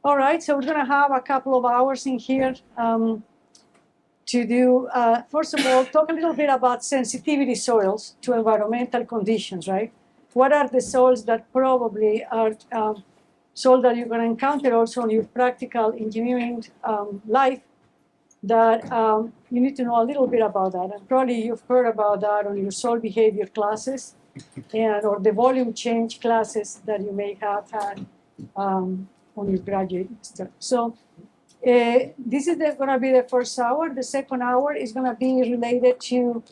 All right, so we're going to have a couple of hours in here to do, first of all, talk a little bit about sensitivity soils to environmental conditions, right? What are the soils that probably are soils that you're going to encounter also in your practical engineering life that you need to know a little bit about that. And probably you've heard about that on your soil behavior classes and or the volume change classes that you may have had on your graduate stuff. So this is going to be the first hour. The second hour is going to be related to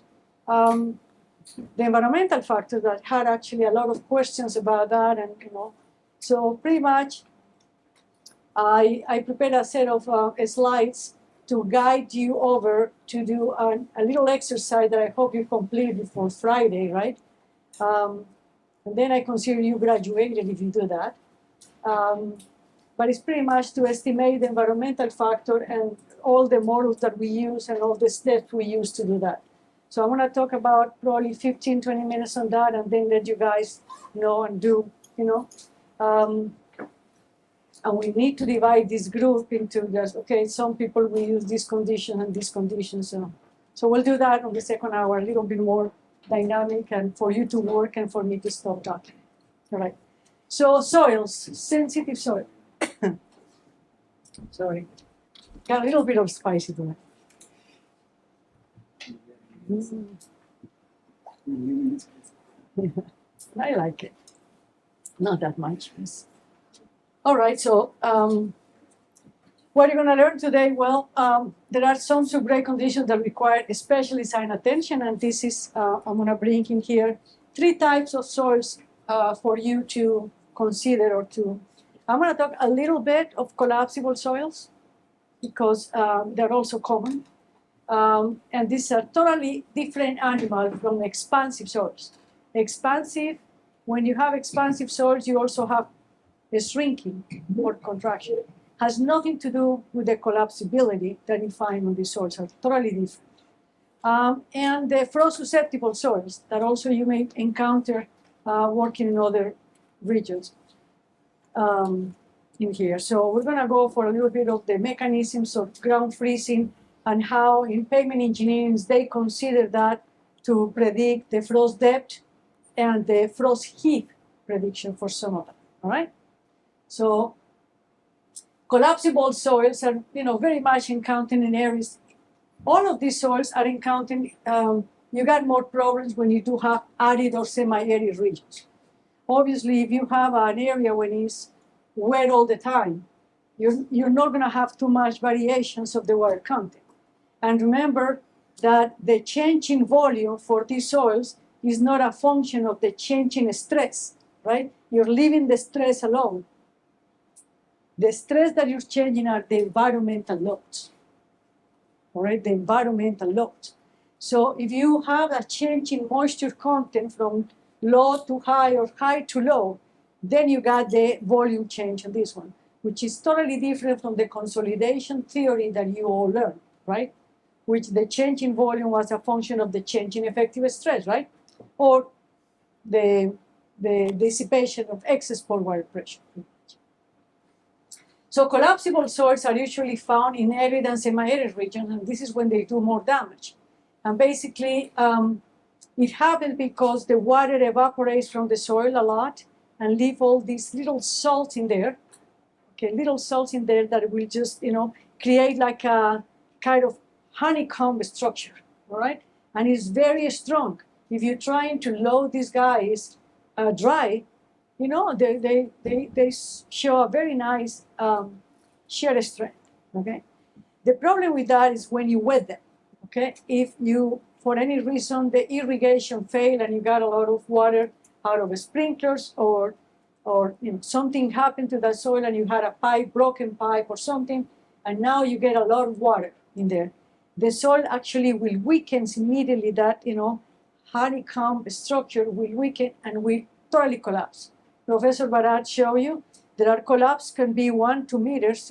the environmental factors that had actually a lot of questions about that, and so pretty much I prepared a set of slides to guide you over to do a little exercise that I hope you complete before Friday, right? And then I consider you graduated if you do that. But it's pretty much to estimate the environmental factor and all the models that we use and all the steps we use to do that. So I'm going to talk about probably 15, 20 minutes on that, and then let you guys know and do, and we need to divide this group into just, okay, some people will use this condition and this condition. So we'll do that on the second hour, a little bit more dynamic and for you to work and for me to stop talking. All right. So soils, sensitive soil. Sorry. Got a little bit of spicy to it. I like it. Not that much. All right, so what are you going to learn today? Well, there are some subgrade conditions that require especially sign attention, and this is, I'm going to bring in here 3 types of soils for you to consider or to. I'm going to talk a little bit of collapsible soils because they're also common. And these are totally different animals from expansive soils. Expansive, when you have expansive soils, you also have a shrinking or contraction. Has nothing to do with the collapsibility that you find on these soils, are totally different. And the frost susceptible soils that also you may encounter working in other regions in here. So we're going to go for a little bit of the mechanisms of ground freezing and how in pavement engineering they consider that to predict the frost depth and the frost heat prediction for some of them. All right. So collapsible soils are, very much encountered in areas. All of these soils are encountered. You got more problems when you do have arid or semi-arid regions. Obviously, if you have an area when it's wet all the time, you're not going to have too much variations of the water content. And remember that the change in volume for these soils is not a function of the change in stress, right? You're leaving the stress alone. The stress that you're changing are the environmental loads, all right, the environmental loads. So if you have a change in moisture content from low to high or high to low, then you got the volume change on this one, which is totally different from the consolidation theory that you all learned, right? Which the change in volume was a function of the change in effective stress, right? Or the dissipation of excess pore water pressure. So collapsible soils are usually found in arid and semi-arid regions, and this is when they do more damage. And basically, it happens because the water evaporates from the soil a lot and leave all these little salts in there, okay, little salts in there that will just, create like a kind of honeycomb structure, all right? And it's very strong. If you're trying to load these guys dry, they show a very nice shear strength, okay? The problem with that is when you wet them, okay? If you, for any reason, the irrigation failed and you got a lot of water out of sprinklers or something happened to that soil and you had a broken pipe or something, and now you get a lot of water in there, the soil actually will weaken immediately. That, honeycomb structure will weaken and will totally collapse. Professor Barat showed you there are collapse can be 1 to 2 meters.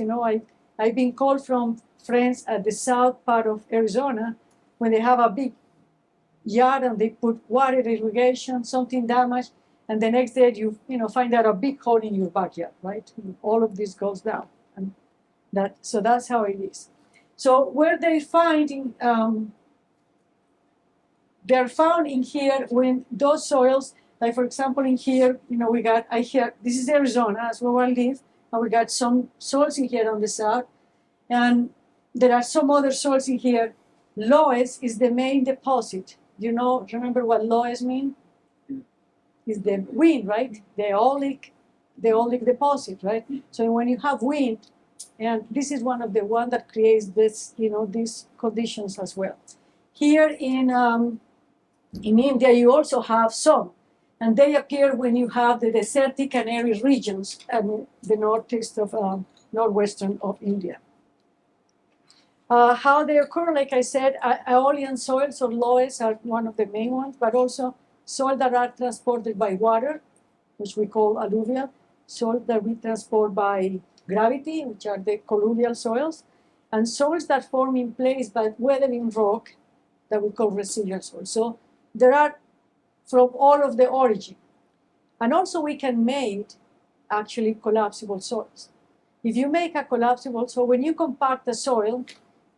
I've been called from friends at the south part of Arizona when they have a big yard and they put water irrigation, something damaged, and the next day you find out a big hole in your backyard, right? All of this goes down. So that's how it is. So where they're finding, they're found in here when those soils, like for example in here, we got, this is Arizona, that's where I live, and we got some soils in here on the south, and there are some other soils in here. Loess is the main deposit. Remember what loess mean? Is the wind, right? The oleic deposit, right? So when you have wind, and this is one of the one that creates this, these conditions as well. Here in India, you also have some, and they appear when you have the desertic and arid regions and the northeast of northwestern of India. How they occur, like I said, aeolian soils or loess are one of the main ones, but also soils that are transported by water, which we call alluvial, soils that we transport by gravity, which are the colluvial soils, and soils that form in place by weathering rock that we call residual soils. So there are from all of the origin. And also we can make actually collapsible soils. If you make a collapsible soil, when you compact the soil,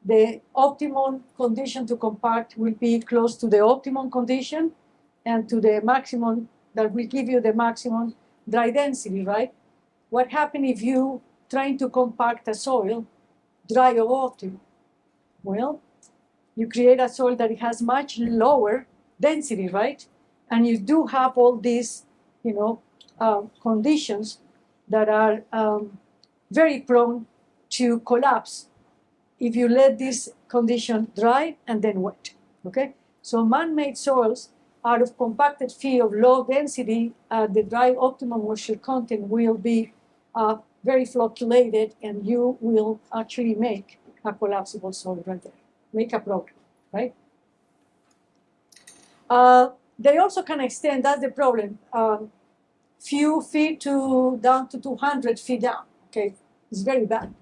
the optimum condition to compact will be close to the optimum condition and to the maximum that will give you the maximum dry density, right? What happens if you trying to compact a soil dry or optimum? Well, you create a soil that has much lower density, right? And you do have all these, conditions that are very prone to collapse if you let this condition dry and then wet, okay? So man-made soils out of compacted feed of low density, the dry optimum moisture content will be very flocculated, and you will actually make a collapsible soil right there, make a problem, right? They also can extend, that's the problem, few feet down to 200 feet down, okay? It's very bad.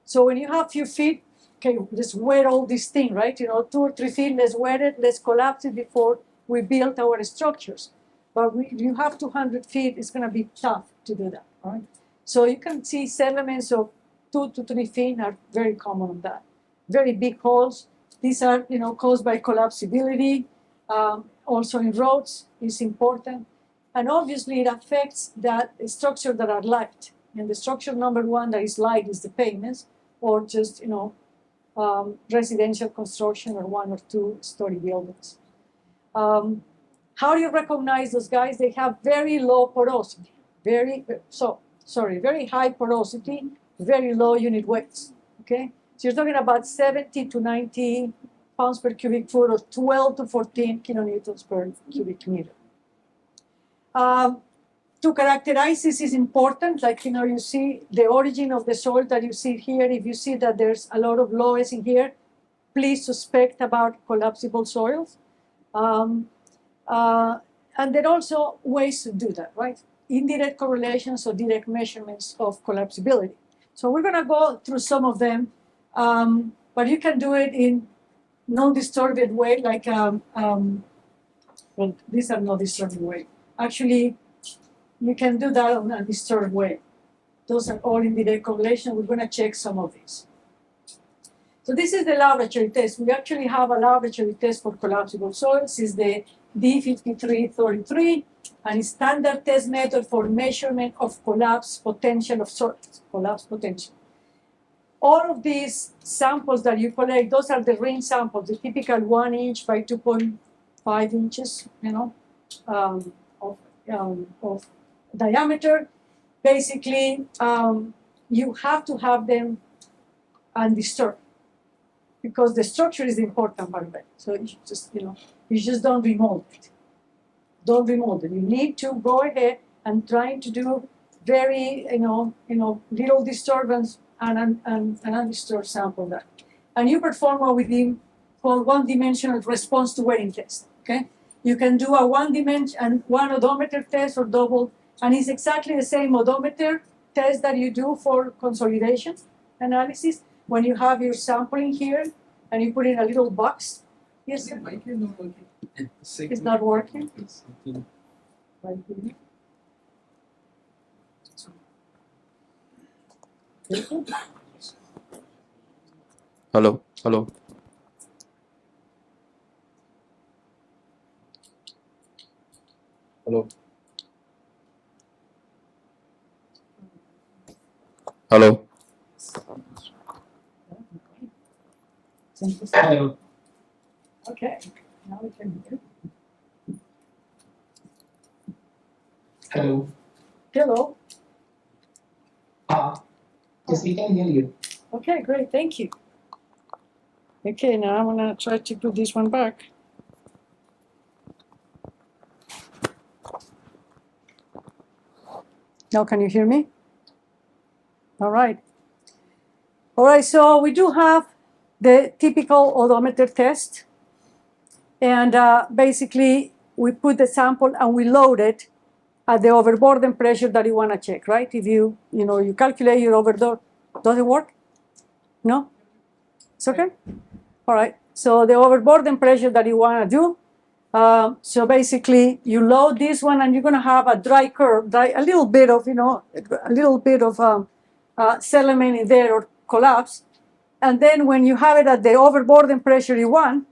So when you have few feet, okay, let's wet all this thing, right? 2 or 3 feet, let's wet it, let's collapse it before we build our structures. But you have 200 feet, it's gonna be tough to do that, all right? So you can see sediments of 2 to 3 feet are very common on that. Very big holes, these are, caused by collapsibility. Also in roads is important. And obviously it affects that structure that are light. And the structure number one that is light is the pavements, or just, residential construction or 1 or 2 story buildings. How do you recognize those guys? They have very low porosity, very high porosity, very low unit weights, okay? So you're talking about 70 to 90 pounds per cubic foot, or 12 to 14 kilonewtons per cubic meter. To characterize this is important, like, you see the origin of the soil that you see here. If you see that there's a lot of loess in here, please suspect about collapsible soils. And there are also ways to do that, right? Indirect correlations or direct measurements of collapsibility. So we're gonna go through some of them, but you can do it in non-distorted way, like, well, these are not distorted way. Actually, you can do that on a distorted way. Those are all indirect correlation. We're gonna check some of these. So this is the laboratory test. We actually have a laboratory test for collapsible soils. It's the D5333, and it's standard test method for measurement of collapse potential of soils, collapse potential. All of these samples that you collect, those are the ring samples, the typical 1 inch by 2.5 inches, of diameter. Basically, you have to have them undisturbed, because the structure is the important part of it. So you just don't remold it. Don't remold it. You need to go ahead and try to do very, little disturbance and undisturbed sample that. And you perform what we call one-dimensional response to wearing test, okay? You can do a one odometer test or double, and it's exactly the same odometer test that you do for consolidation analysis. When you have your sampling here and you put in a little box. Yes? It's not working. Right here. Hello, hello. Hello. Hello. Hello. Okay, now we can hear. Hello. Hello. Yes, we can hear you. Okay, great, thank you. Okay, now I'm gonna try to put this one back. Now can you hear me? All right. All right, so we do have the typical odometer test. And basically, we put the sample and we load it at the overburden pressure that you want to check, right? If you calculate your overburden, does it work? No? It's okay? All right. So the overburden pressure that you want to do. So basically, you load this one, and you're going to have a dry curve, a little bit of, sediment in there or collapse. And then when you have it at the overburden pressure you want,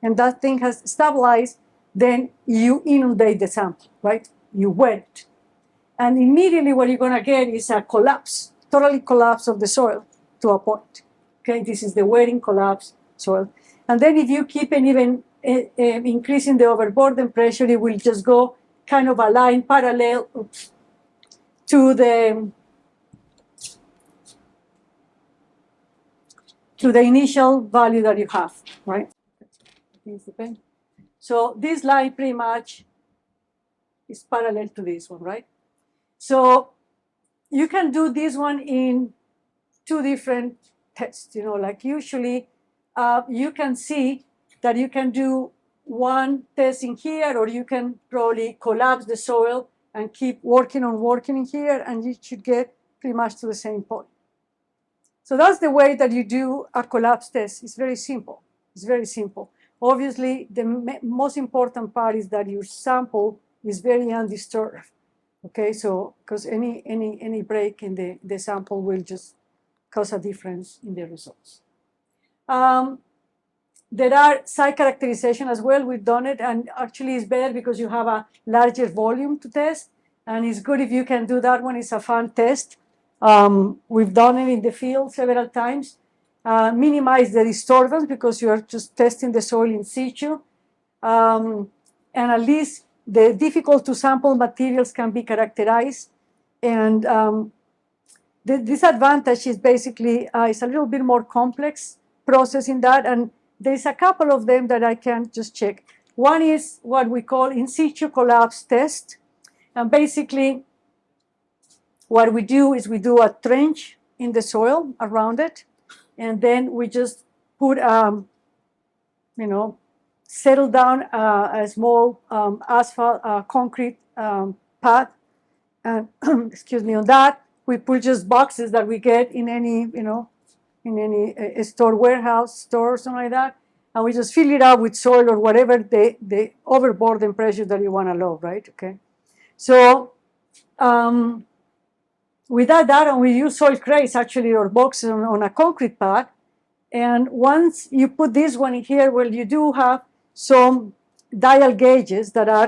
and that thing has stabilized, then you inundate the sample, right? You wet it. And immediately what you're going to get is a collapse, totally collapse of the soil to a point. Okay, this is the wetting collapse soil. And then if you keep an even increasing the overburden pressure, it will just go kind of a line parallel to the initial value that you have, right? So this line pretty much is parallel to this one, right? So you can do this one in two different tests. Like usually you can see that you can do one test in here, or you can probably collapse the soil and keep working in here, and you should get pretty much to the same point. So that's the way that you do a collapse test. It's very simple. It's very simple. Obviously, the most important part is that your sample is very undisturbed. Okay, so because any break in the sample will just cause a difference in the results. There are site characterization as well. We've done it, and actually it's better because you have a larger volume to test, and it's good if you can do that one. It's a fun test. We've done it in the field several times. Minimize the disturbance because you are just testing the soil in situ. And at least the difficult to sample materials can be characterized. And the disadvantage is basically it's a little bit more complex process in that. And there's a couple of them that I can just check. One is what we call in situ collapse test. And basically, what we do is we do a trench in the soil around it, and then we just put, settle down a small asphalt concrete pad, and excuse me, on that we put just boxes that we get in any, in any store, warehouse store, or something like that, and we just fill it up with soil or whatever the overburden pressure that you want to load, right? Okay, so. Without that, and we use soil crates actually, or boxes on a concrete pad. And once you put this one in here, well, you do have some dial gauges that are,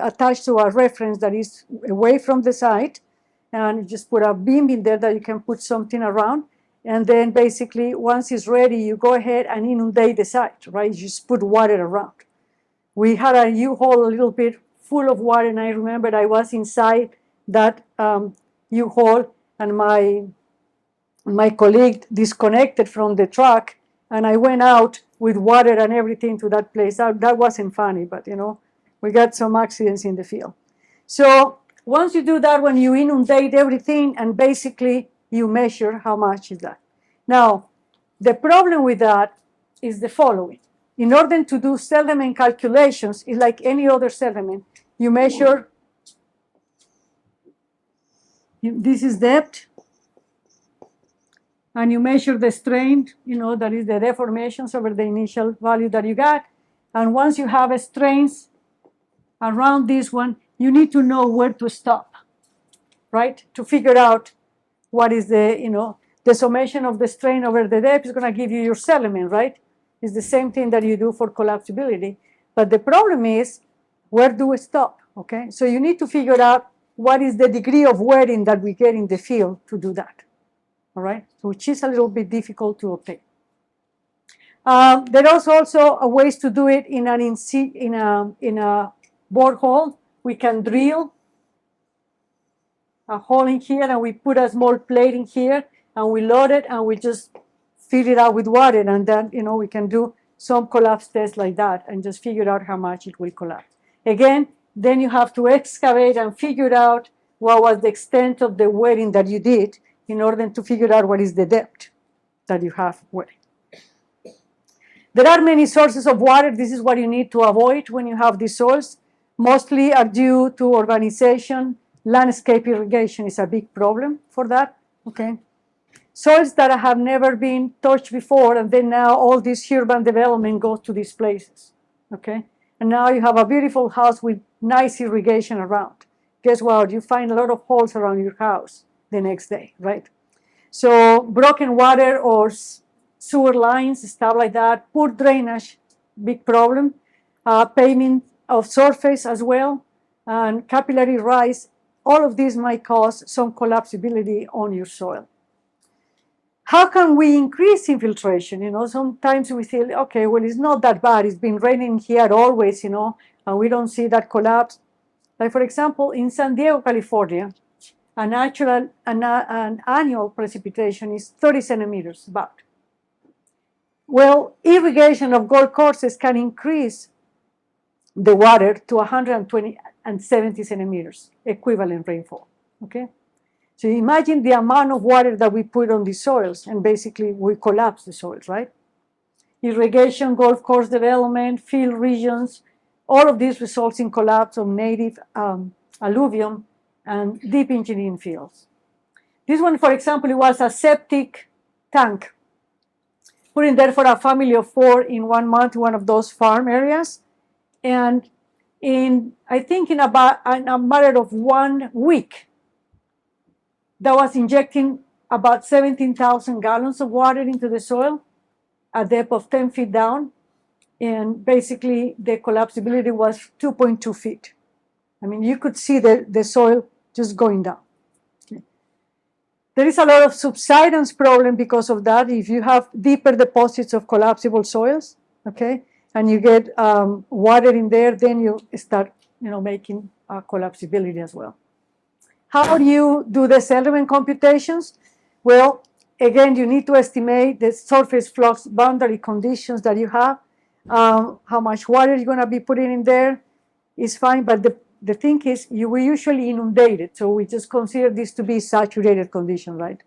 attached to a reference that is away from the site. And you just put a beam in there that you can put something around. And then basically, once it's ready, you go ahead and inundate the site, right? You just put water around. We had a U-Haul a little bit full of water, and I remember I was inside that U-Haul, and my colleague disconnected from the truck, and I went out with water and everything to that place. That wasn't funny, but we got some accidents in the field. So once you do that, when you inundate everything, and basically you measure how much is that. Now, the problem with that is the following. In order to do sediment calculations, it's like any other sediment. You measure, this is depth, and you measure the strain, that is the deformations over the initial value that you got. And once you have strains around this one, you need to know where to stop, right? To figure out what is the, the summation of the strain over the depth is going to give you your settlement, right? It's the same thing that you do for collapsibility. But the problem is, where do we stop, okay? So you need to figure out what is the degree of wearing that we get in the field to do that, all right? So which is a little bit difficult to obtain. There is also a ways to do it in a borehole. We can drill a hole in here, and we put a small plate in here, and we load it, and we just fill it out with water, and then we can do some collapse tests like that, and just figure out how much it will collapse. Again, then you have to excavate and figure out what was the extent of the wearing that you did in order to figure out what is the depth that you have wearing. There are many sources of water. This is what you need to avoid when you have these soils. Mostly are due to urbanization. Landscape irrigation is a big problem for that, okay? Soils that have never been touched before, and then now all this urban development goes to these places, okay? And now you have a beautiful house with nice irrigation around. Guess what? You find a lot of holes around your house the next day, right? So broken water or sewer lines, stuff like that, poor drainage, big problem, pavement of surface as well, and capillary rise, all of these might cause some collapsibility on your soil. How can we increase infiltration? Sometimes we feel, okay, well, it's not that bad. It's been raining here always, and we don't see that collapse. Like, for example, in San Diego, California, an annual precipitation is 30 centimeters about. Well, irrigation of golf courses can increase the water to 120 and 70 centimeters equivalent rainfall, okay? So imagine the amount of water that we put on the soils, and basically we collapse the soils, right? Irrigation, golf course development, field regions, all of this results in collapse of native alluvium and deep engineering fields. This one, for example, it was a septic tank put in there for a family of 4 in 1 month, one of those farm areas. And I think in a matter of 1 week, that was injecting about 17,000 gallons of water into the soil at a depth of 10 feet down. And basically, the collapsibility was 2.2 feet. I mean, you could see the soil just going down. Okay. There is a lot of subsidence problem because of that. If you have deeper deposits of collapsible soils, okay, and you get water in there, then you start, making collapsibility as well. How do you do the settlement computations? Well, again, you need to estimate the surface flux boundary conditions that you have. How much water you're going to be putting in there is fine, but the thing is, we usually inundate it, so we just consider this to be saturated condition, right?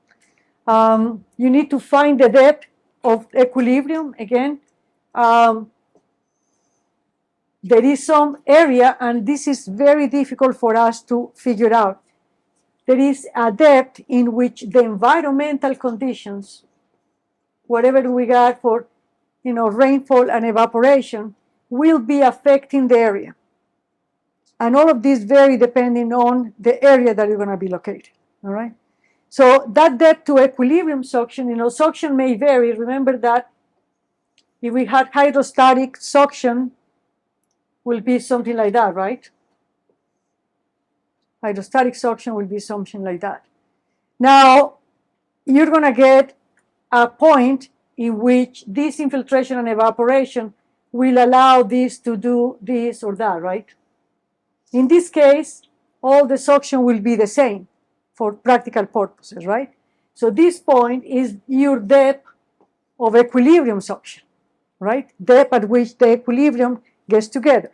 You need to find the depth of equilibrium again. There is some area, and this is very difficult for us to figure out. There is a depth in which the environmental conditions, whatever we got for rainfall and evaporation, will be affecting the area. And all of this vary depending on the area that you're going to be located, all right? So that depth to equilibrium suction, suction may vary. Remember that if we had hydrostatic suction, will be something like that, right? Hydrostatic suction will be something like that. Now, you're going to get a point in which this infiltration and evaporation will allow this to do this or that, right? In this case, all the suction will be the same for practical purposes, right? So this point is your depth of equilibrium suction, right? Depth at which the equilibrium gets together.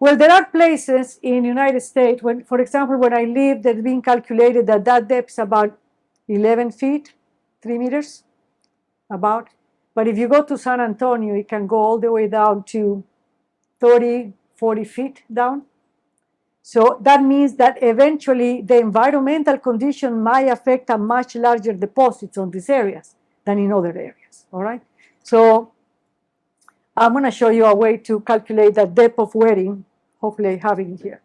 Well, there are places in the United States, for example, when I lived, there's been calculated that depth is about 11 feet, 3 meters, about. But if you go to San Antonio, it can go all the way down to 30, 40 feet down. So that means that eventually the environmental condition might affect a much larger deposits on these areas than in other areas, all right? So I'm going to show you a way to calculate the depth of wearing. Hopefully I have it here.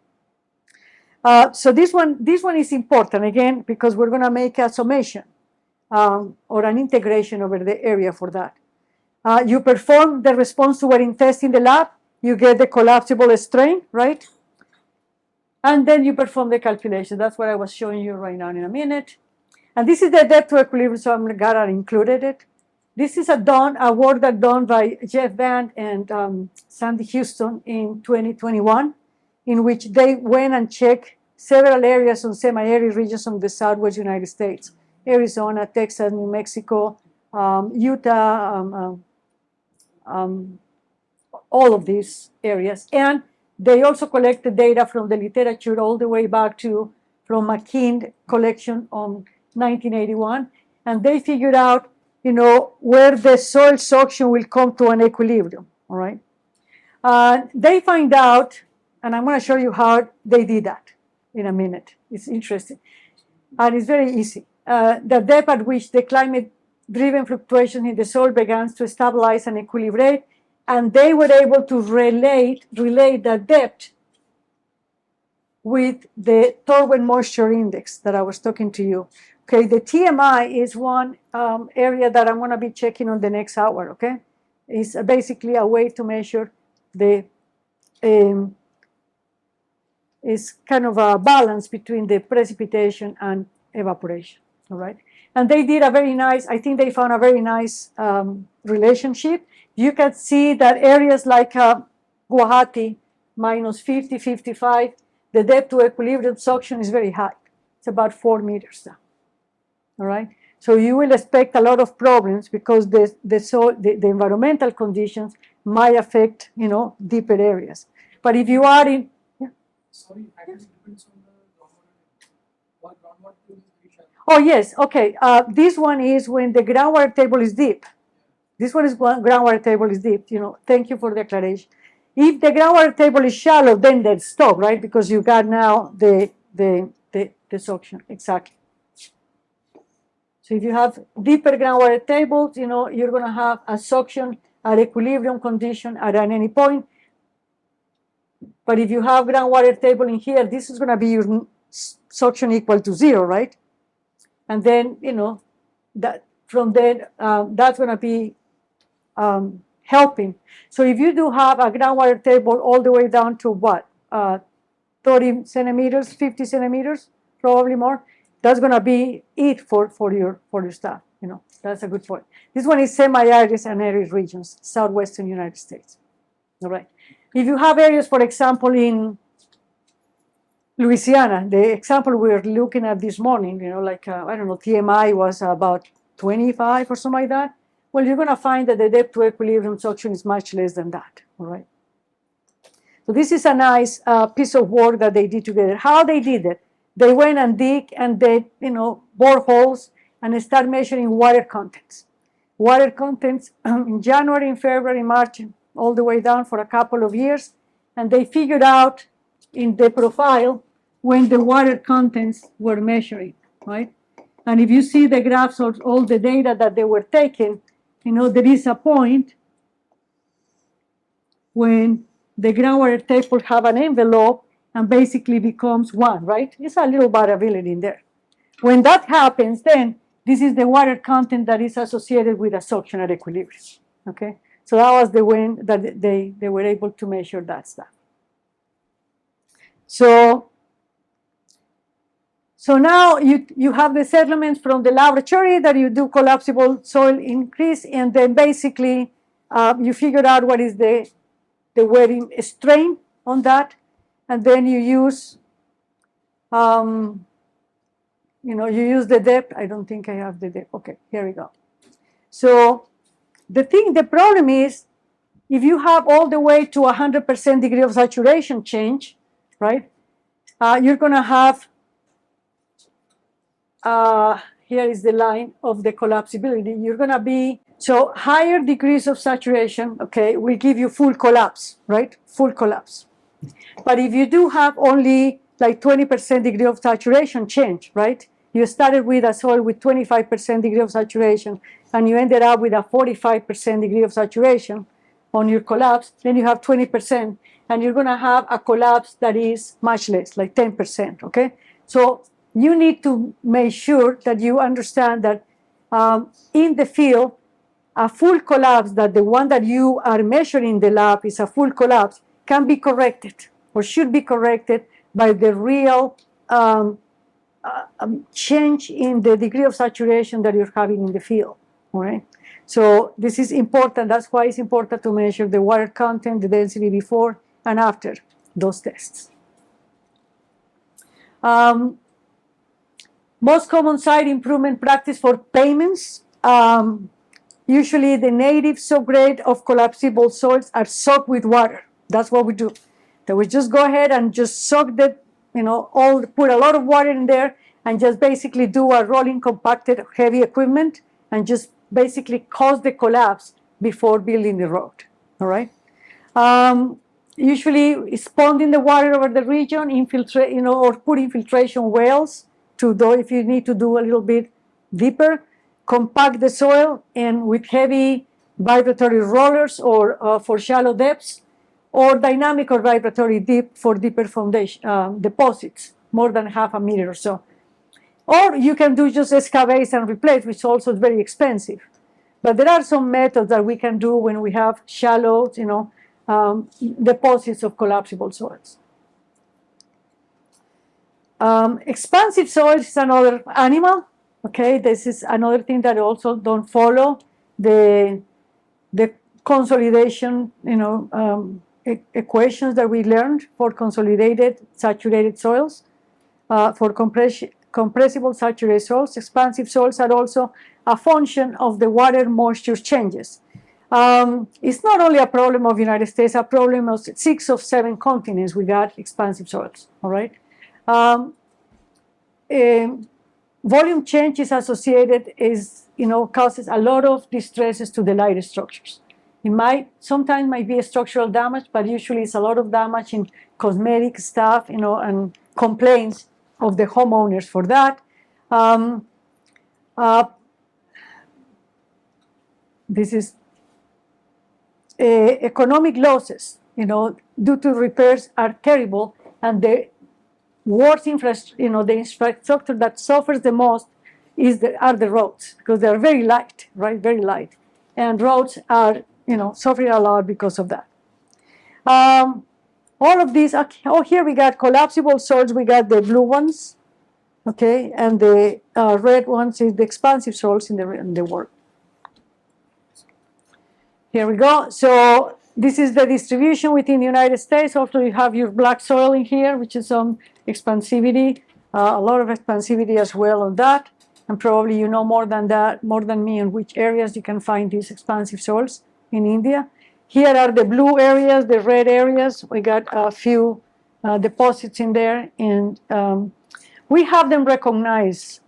So this one is important, again, because we're going to make a summation. or an integration over the area for that. You perform the response to wearing test in the lab, you get the collapsible strain, right? And then you perform the calculation. That's what I was showing you right now in a minute. And this is the depth to equilibrium, so I'm glad I included it. This is a work that done by Jeff Van and Sandy Houston in 2021, in which they went and checked several areas on semi-arid regions of the Southwest United States, Arizona, Texas, New Mexico, Utah, all of these areas. And they also collected data from the literature all the way back to from McKean collection on 1981, and they figured out, where the soil suction will come to an equilibrium. All right. They find out, and I'm going to show you how they did that in a minute. It's interesting, and it's very easy. The depth at which the climate-driven fluctuations in the soil began to stabilize and equilibrate, and they were able to relate the depth with the Torben moisture index that I was talking to you. Okay, the TMI is one area that I'm going to be checking on the next hour. Okay, it's basically a way to measure the is kind of a balance between the precipitation and evaporation. All right, and they did a very nice. I think they found a very nice relationship. You can see that areas like Guwahati, minus 50, 55, the depth to equilibrium suction is very high. It's about 4 meters down. All right, so you will expect a lot of problems because the environmental conditions might affect deeper areas. But if you are in, sorry, I guess it depends on the groundwater table is very shallow. Oh yes, okay. This one is when the groundwater table is deep. This one is groundwater table is deep. Thank you for the declaration. If the groundwater table is shallow, then they stop, right? Because you got now the suction exactly. So if you have deeper groundwater tables, you're going to have a suction at equilibrium condition at any point. But if you have groundwater table in here, this is going to be your suction equal to 0, right? And then, that from then, that's going to be helping. So if you do have a groundwater table all the way down to what? 30 centimeters, 50 centimeters, probably more. That's going to be it for your stuff. That's a good point. This one is semi-arid and arid regions, southwestern United States. All right. If you have areas, for example, in Louisiana, the example we were looking at this morning, like, I don't know, TMI was about 25 or something like that. Well, you're going to find that the depth to equilibrium suction is much less than that. All right. So this is a nice piece of work that they did together. How they did it? They went and dig and they, bore holes and start measuring water contents. Water contents in January, in February, March, all the way down for a couple of years. And they figured out in the profile when the water contents were measuring, right? And if you see the graphs of all the data that they were taking, there is a point when the groundwater table have an envelope and basically becomes 1, right? It's a little variability in there. When that happens, then this is the water content that is associated with a suction at equilibrium, okay? So that was the way that they were able to measure that stuff. So now you have the settlements from the laboratory that you do collapsible soil increase, and then basically you figure out what is the wearing strain on that, and then you use you use the depth. I don't think I have the depth. Okay, here we go. So the problem is if you have all the way to 100% degree of saturation change, right? You're going to have here is the line of the collapsibility. You're going to be, so higher degrees of saturation, okay, will give you full collapse, right? Full collapse. But if you do have only like 20% degree of saturation change, right? You started with a soil with 25% degree of saturation, and you ended up with a 45% degree of saturation on your collapse, then you have 20%, and you're going to have a collapse that is much less, like 10%, okay? So you need to make sure that you understand that in the field, a full collapse, that the one that you are measuring in the lab is a full collapse, can be corrected or should be corrected by the real change in the degree of saturation that you're having in the field. All right. So this is important. That's why it's important to measure the water content, the density before and after those tests. Most common site improvement practice for payments. Usually the native subgrade of collapsible soils are soaked with water. That's what we do. That we just go ahead and just soak the, put a lot of water in there and just basically do a rolling compacted heavy equipment and just basically cause the collapse before building the road. All right. Usually sponding the water over the region, infiltrate, or put infiltration wells to do if you need to do a little bit deeper, compact the soil, and with heavy vibratory rollers or for shallow depths, or dynamic or vibratory deep for deeper foundation deposits, more than 0.5 meter or so. Or you can do just excavate and replace, which also is very expensive. But there are some methods that we can do when we have shallow, deposits of collapsible soils. Expansive soils is another animal. Okay, this is another thing that also don't follow the consolidation, equations that we learned for consolidated saturated soils. For compressible saturated soils, expansive soils are also a function of the water moisture changes. It's not only a problem of the United States, a problem of 6 of 7 continents we got expansive soils, all right? Volume change is associated, causes a lot of distresses to the lighter structures. It sometimes might be a structural damage, but usually it's a lot of damage in cosmetic stuff, and complaints of the homeowners for that. This is economic losses, due to repairs are terrible, and the worst infrastructure, the infrastructure that suffers the most are the roads, because they're very light, right? Very light, and roads are, suffering a lot because of that. All of these, here we got collapsible soils. We got the blue ones, okay, and the red ones is the expansive soils in the world. Here we go. So this is the distribution within the United States. Also, you have your black soil in here, which is some expansivity, a lot of expansivity as well on that. And probably you know more than me, in which areas you can find these expansive soils in India. Here are the blue areas, the red areas. We got a few deposits in there, and we have them recognized.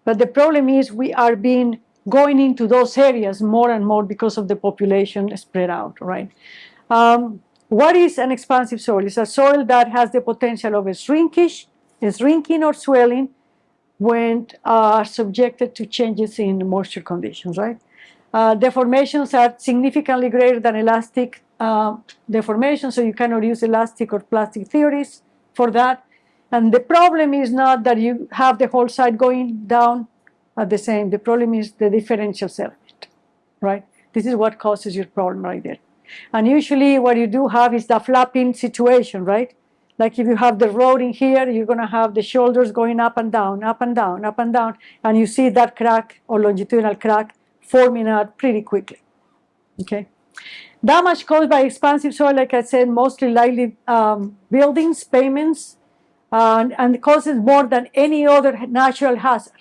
But the problem is we are going into those areas more and more because of the population spread out, right? What is an expansive soil? It's a soil that has the potential of shrinking or swelling when subjected to changes in moisture conditions, right? Deformations are significantly greater than elastic deformation, so you cannot use elastic or plastic theories for that. And the problem is not that you have the whole side going down at the same. The problem is the differential settlement, right? This is what causes your problem right there. And usually what you do have is the flapping situation, right? Like if you have the road in here, you're going to have the shoulders going up and down, up and down, up and down, and you see that crack or longitudinal crack forming out pretty quickly, okay? Damage caused by expansive soil, like I said, mostly likely buildings, pavements, and causes more than any other natural hazard.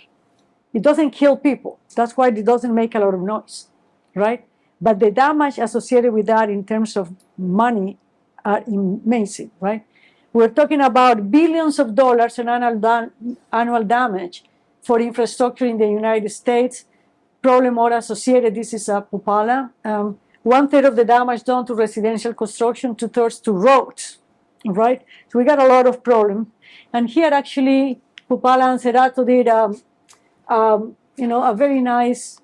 It doesn't kill people. That's why it doesn't make a lot of noise, right? But the damage associated with that in terms of money are immense, right? We're talking about billions of dollars in annual damage for infrastructure in the United States. Problem more associated, this is Pupala. 1/3 of the damage done to residential construction, 2/3 to roads, right? So we got a lot of problems. And here actually, Pupala and Cerato did a very nice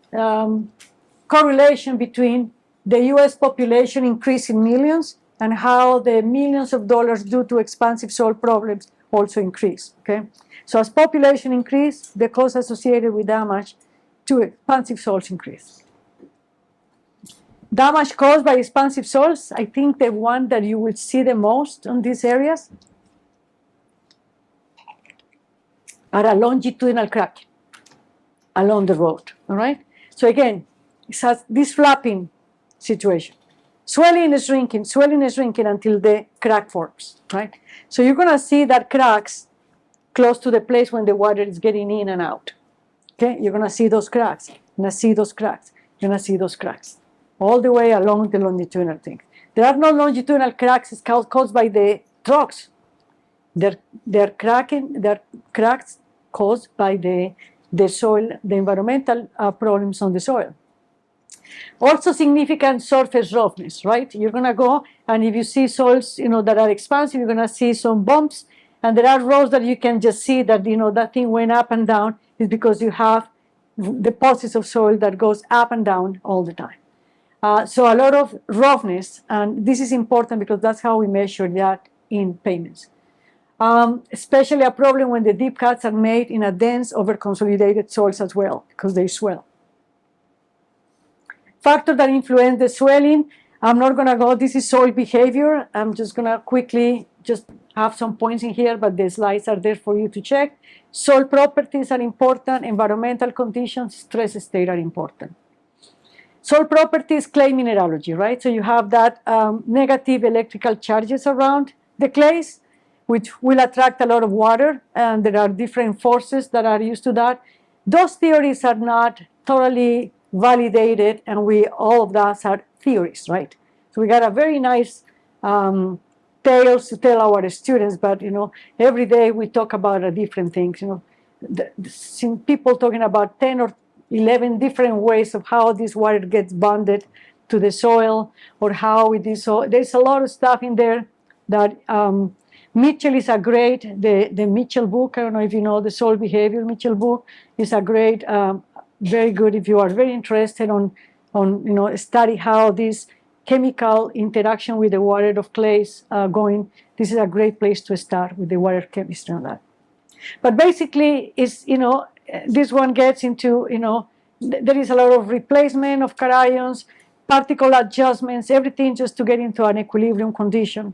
correlation between the US population increase in millions and how the millions of dollars due to expansive soil problems also increase, okay? So as population increase, the cost associated with damage to expansive soils increase. Damage caused by expansive soils, I think the one that you will see the most on these areas are a longitudinal crack along the road, all right? So again, it has this flapping situation. Swelling is shrinking until the crack forms, right? So you're gonna see that cracks close to the place when the water is getting in and out, okay? You're gonna see those cracks, you're gonna see those cracks, you're gonna see those cracks, all the way along the longitudinal thing. There are no longitudinal cracks caused by the trucks. They're cracks caused by the soil, the environmental problems on the soil. Also significant surface roughness, right? You're gonna go, and if you see soils, that are expansive, you're gonna see some bumps, and there are rows that you can just see that, that thing went up and down is because you have deposits of soil that goes up and down all the time. So a lot of roughness, and this is important because that's how we measure that in payments. Especially a problem when the deep cuts are made in a dense, over-consolidated soils as well, because they swell. Factors that influence the swelling, I'm not going to go, this is soil behavior. I'm just going to quickly just have some points in here, but the slides are there for you to check. Soil properties are important, environmental conditions, stress state are important. Soil properties, clay mineralogy, right? So you have that negative electrical charges around the clays, which will attract a lot of water, and there are different forces that are used to that. Those theories are not totally validated, and all of those are theories, right? So we got a very nice tales to tell our students, but every day we talk about different things. People talking about 10 or 11 different ways of how this water gets bonded to the soil, or how it is. So there's a lot of stuff in there that Mitchell is a great, the Mitchell book, I don't know if you know the soil behavior Mitchell book, is a great, very good if you are very interested on study how this chemical interaction with the water of clays going. This is a great place to start with the water chemistry on that. But basically, it's, this one gets into, there is a lot of replacement of cations, particle adjustments, everything just to get into an equilibrium condition.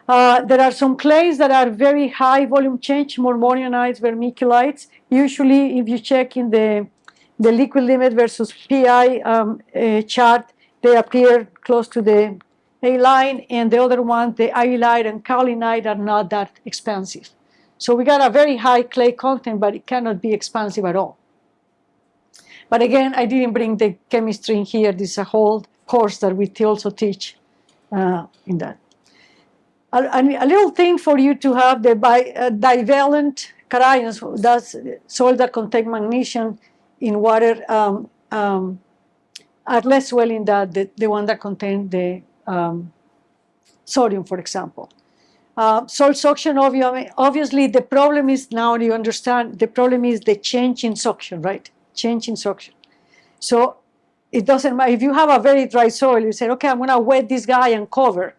There are some clays that are very high volume change, mormonianites, vermiculites. Usually, if you check in the liquid limit versus PI chart, they appear close to the A line, and the other one, the iolite and kaolinite, are not that expansive. So we got a very high clay content, but it cannot be expansive at all. But again, I didn't bring the chemistry in here. This is a whole course that we also teach in that. A little thing for you to have, the divalent cations, that's soil that contain magnesium in water, are less swelling than the one that contain the sodium, for example. Soil suction, obviously the problem is, now you understand, the problem is the change in suction, right? Change in suction. So it doesn't matter, if you have a very dry soil, you say, okay, I'm gonna wet this guy and cover.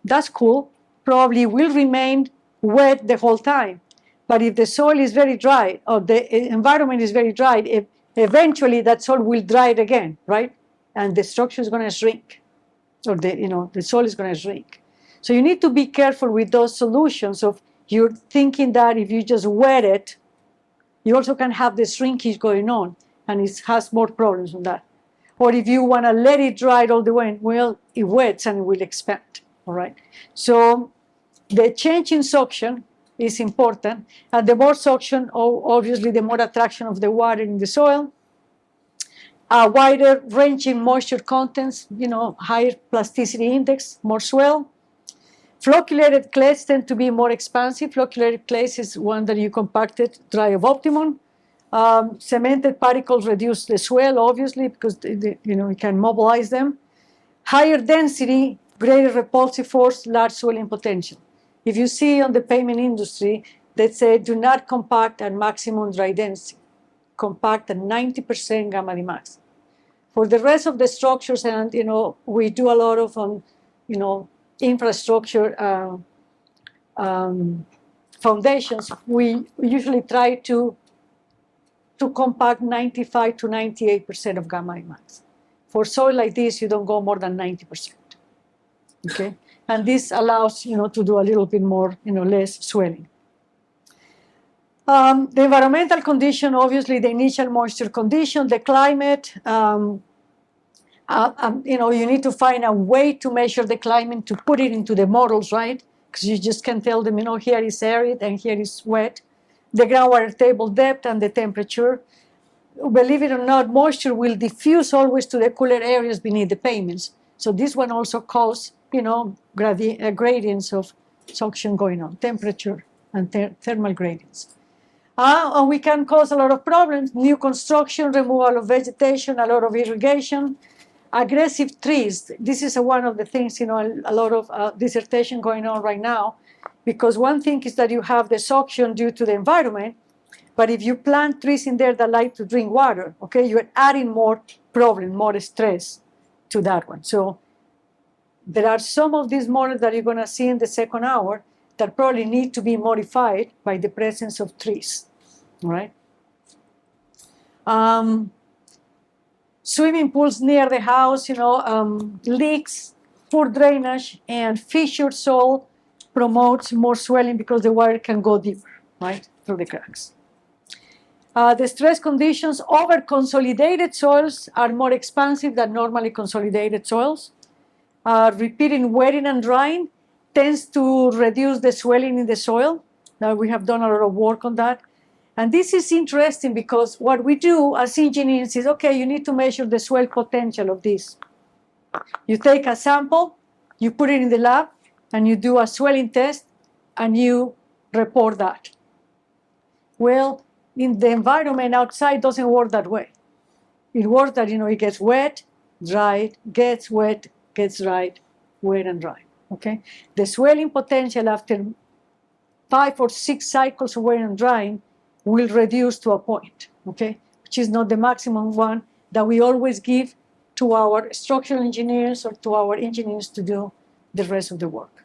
That's cool, probably will remain wet the whole time. But if the soil is very dry, or the environment is very dry, eventually that soil will dry it again, right? And the structure is gonna shrink, or the soil is gonna shrink. So you need to be careful with those solutions of you're thinking that if you just wet it, you also can have the shrinkage going on, and it has more problems than that. Or if you want to let it dry all the way, well, it wets and it will expand, all right? So the change in suction is important, and the more suction, obviously, the more attraction of the water in the soil. A wider range in moisture contents, higher plasticity index, more swell. Flocculated clays tend to be more expansive. Flocculated clays is one that you compacted dry of optimum. Cemented particles reduce the swell, obviously, because you can mobilize them. Higher density, greater repulsive force, large swelling potential. If you see on the pavement industry, they say do not compact at maximum dry density. Compact at 90% gamma D max. For the rest of the structures, and we do a lot of infrastructure foundations, we usually try to to compact 95 to 98% of gamma max. For soil like this, you don't go more than 90%. Okay, and this allows to do a little bit more, less swelling. The environmental condition, obviously, the initial moisture condition, the climate. You need to find a way to measure the climate to put it into the models, right? Because you just can't tell them, here is arid and here is wet. The groundwater table depth and the temperature. Believe it or not, moisture will diffuse always to the cooler areas beneath the pavements. So this one also causes, gradients of suction going on, temperature and thermal gradients. And we can cause a lot of problems, new construction, removal of vegetation, a lot of irrigation, aggressive trees. This is one of the things, a lot of dissertation going on right now, because one thing is that you have the suction due to the environment, but if you plant trees in there that like to drink water, okay, you're adding more problem, more stress to that one. So there are some of these models that you're going to see in the second hour that probably need to be modified by the presence of trees, all right? Swimming pools near the house, leaks, poor drainage, and fissured soil promotes more swelling because the water can go deeper, right, through the cracks. The stress conditions over consolidated soils are more expansive than normally consolidated soils. Repeating wetting and drying tends to reduce the swelling in the soil. Now we have done a lot of work on that. And this is interesting because what we do as engineers is, okay, you need to measure the swell potential of this. You take a sample, you put it in the lab, and you do a swelling test, and you report that. Well, in the environment outside doesn't work that way. It works that, it gets wet, dried, gets wet, gets dried, wet and dry, okay? The swelling potential after 5 or 6 cycles of wet and drying will reduce to a point, okay? Which is not the maximum one that we always give to our structural engineers or to our engineers to do the rest of the work.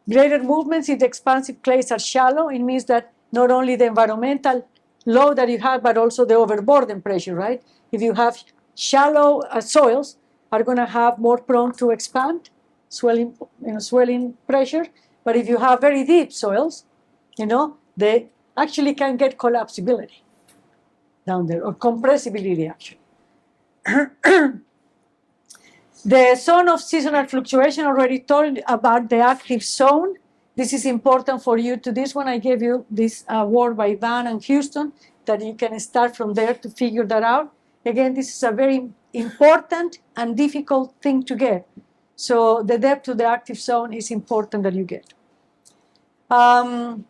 Greater movements if the expansive clays are shallow. It means that not only the environmental load that you have, but also the overburden pressure, right? If you have shallow soils, are going to have more prone to expand, swelling pressure. But if you have very deep soils, they actually can get collapsibility down there, or compressibility actually. The zone of seasonal fluctuation, already told about the active zone. This is important for you to this one. I gave you this work by Van and Houston that you can start from there to figure that out. Again, this is a very important and difficult thing to get. So the depth to the active zone is important that you get. And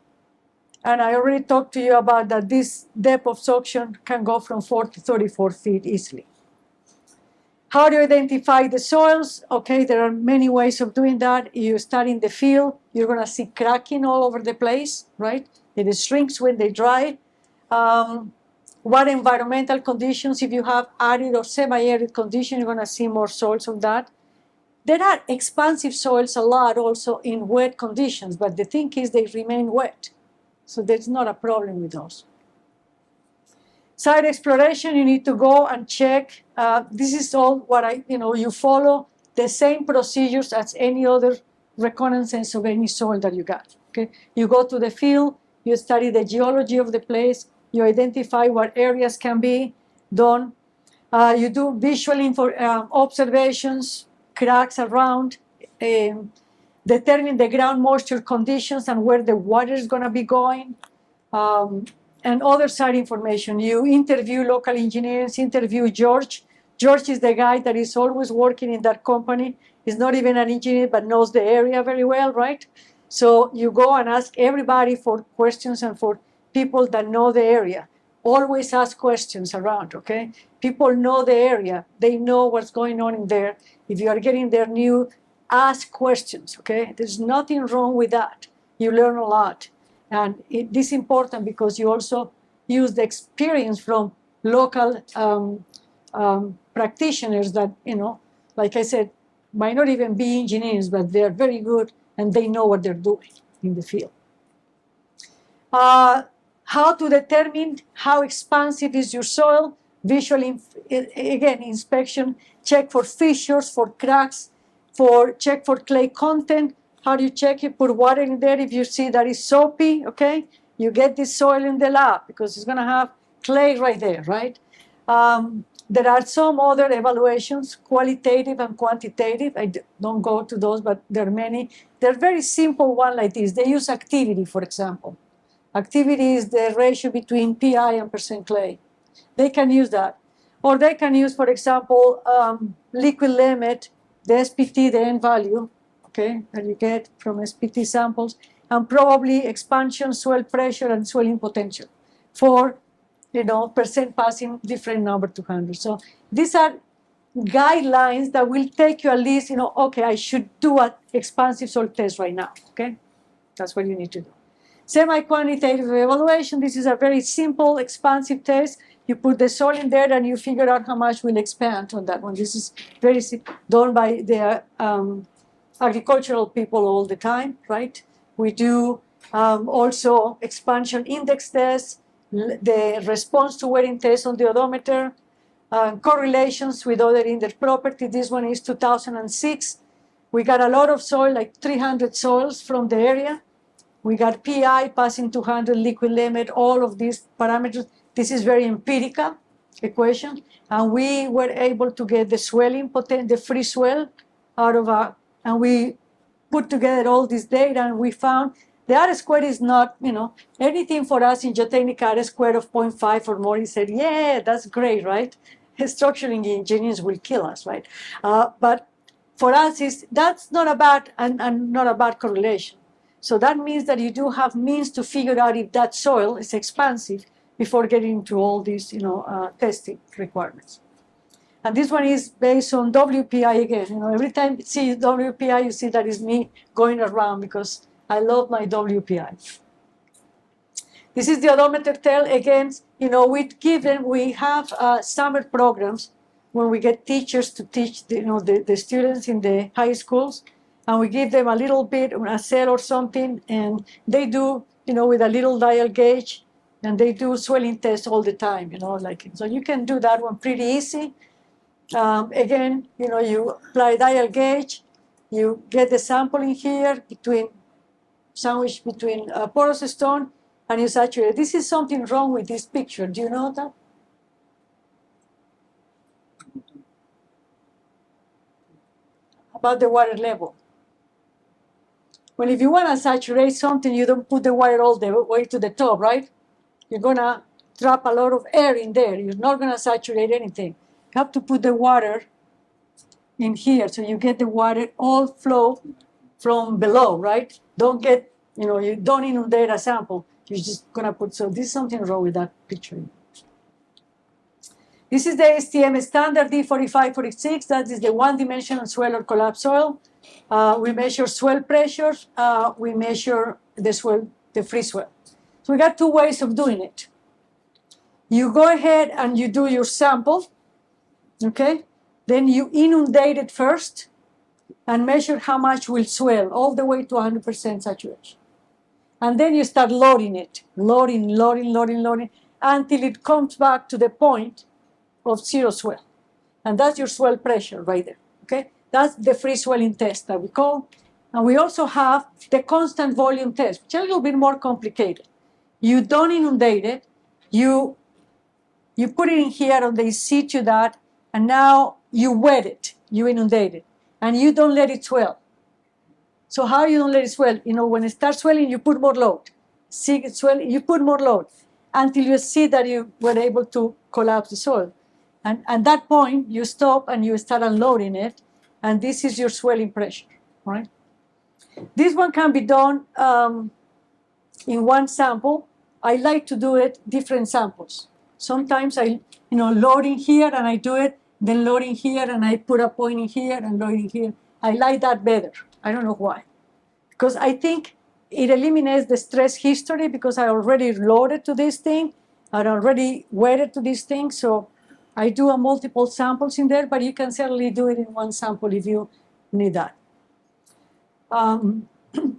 I already talked to you about that this depth of suction can go from 4 to 34 feet easily. How do you identify the soils? Okay, there are many ways of doing that. You start in the field, you're going to see cracking all over the place, right? It shrinks when they dry. What environmental conditions? If you have arid or semi-arid conditions, you're going to see more soils of that. There are expansive soils a lot also in wet conditions, but the thing is they remain wet. So there's not a problem with those. Site exploration, you need to go and check. This is all what you follow the same procedures as any other reconnaissance of any soil that you got. Okay, you go to the field, you study the geology of the place, you identify what areas can be done. You do visual observations, cracks around, determine the ground moisture conditions and where the water is going to be going. And other side information. You interview local engineers, interview George. George is the guy that is always working in that company. He's not even an engineer, but knows the area very well, right? So you go and ask everybody for questions and for people that know the area. Always ask questions around, okay? People know the area. They know what's going on in there. If you are getting there new, ask questions, okay? There's nothing wrong with that. You learn a lot. And this is important because you also use the experience from local practitioners that, like I said, might not even be engineers, but they're very good and they know what they're doing in the field. How to determine how expansive is your soil? Visually, again, inspection, check for fissures, for cracks, check for clay content. How do you check? You put water in there. If you see that it's soapy, okay, you get this soil in the lab because it's going to have clay right there, right? There are some other evaluations, qualitative and quantitative. I don't go to those, but there are many. They're very simple one like this. They use activity, for example. Activity is the ratio between PI and percent clay. They can use that. Or they can use, for example, liquid limit, the SPT, the end value, okay, that you get from SPT samples, and probably expansion, swell pressure, and swelling potential for, percent passing different number to 100. So these are guidelines that will take you at least, okay, I should do an expansive soil test right now, okay? That's what you need to do. Semi-quantitative evaluation, this is a very simple expansive test. You put the soil in there and you figure out how much will expand on that one. This is very done by the agricultural people all the time, right? We do also expansion index tests, the response to wearing tests on the odometer, correlations with other index property. This one is 2006. We got a lot of soil, like 300 soils from the area. We got PI passing 200, liquid limit, all of these parameters. This is very empirical equation. And we were able to get the swelling potential, the free swell out of and we put together all this data and we found the R squared is not, anything for us in geotechnical R squared of 0.5 or more. He said, yeah, that's great, right? Structural engineers will kill us, right? But for us, that's not a bad, and not a bad correlation. So that means that you do have means to figure out if that soil is expansive before getting into all these, testing requirements. And this one is based on WPI again. Every time you see WPI, you see that is me going around because I love my WPI. This is the odometer tell. Again, we have summer programs when we get teachers to teach the students in the high schools. And we give them a little bit, a cell or something, and they do, with a little dial gauge, and they do swelling tests all the time, so you can do that one pretty easy. Again, you apply dial gauge, you get the sample in here sandwiched between porous stone, and you saturate. This is something wrong with this picture. Do you know that? About the water level. Well, if you want to saturate something, you don't put the wire all the way to the top, right? You're going to drop a lot of air in there. You're not going to saturate anything. You have to put the water in here so you get the water all flow from below, right? Don't get, you don't inundate a sample. You're just going to put, so there's something wrong with that picture. This is the STM standard D4546. That is the one-dimensional swell or collapse soil. We measure swell pressures. We measure the free swell. So we got two ways of doing it. You go ahead and you do your sample, okay? Then you inundate it first and measure how much will swell all the way to 100% saturation. And then you start loading it, loading, until it comes back to the point of zero swell. And that's your swell pressure right there, okay? That's the free swelling test that we call. And we also have the constant volume test, which is a little bit more complicated. You don't inundate it. You put it in here on the in-situ that, and now you wet it, you inundate it, and you don't let it swell. So how you don't let it swell? When it starts swelling, you put more load. See it swelling, you put more load until you see that you were able to collapse the soil. And at that point, you stop and you start unloading it, and this is your swelling pressure, right? This one can be done in one sample. I like to do it different samples. Sometimes I, loading here and I do it, then loading here and I put a point in here and loading here. I like that better. I don't know why. Because I think it eliminates the stress history because I already loaded to this thing. I already weighted to this thing. So I do a multiple samples in there, but you can certainly do it in one sample if you need that.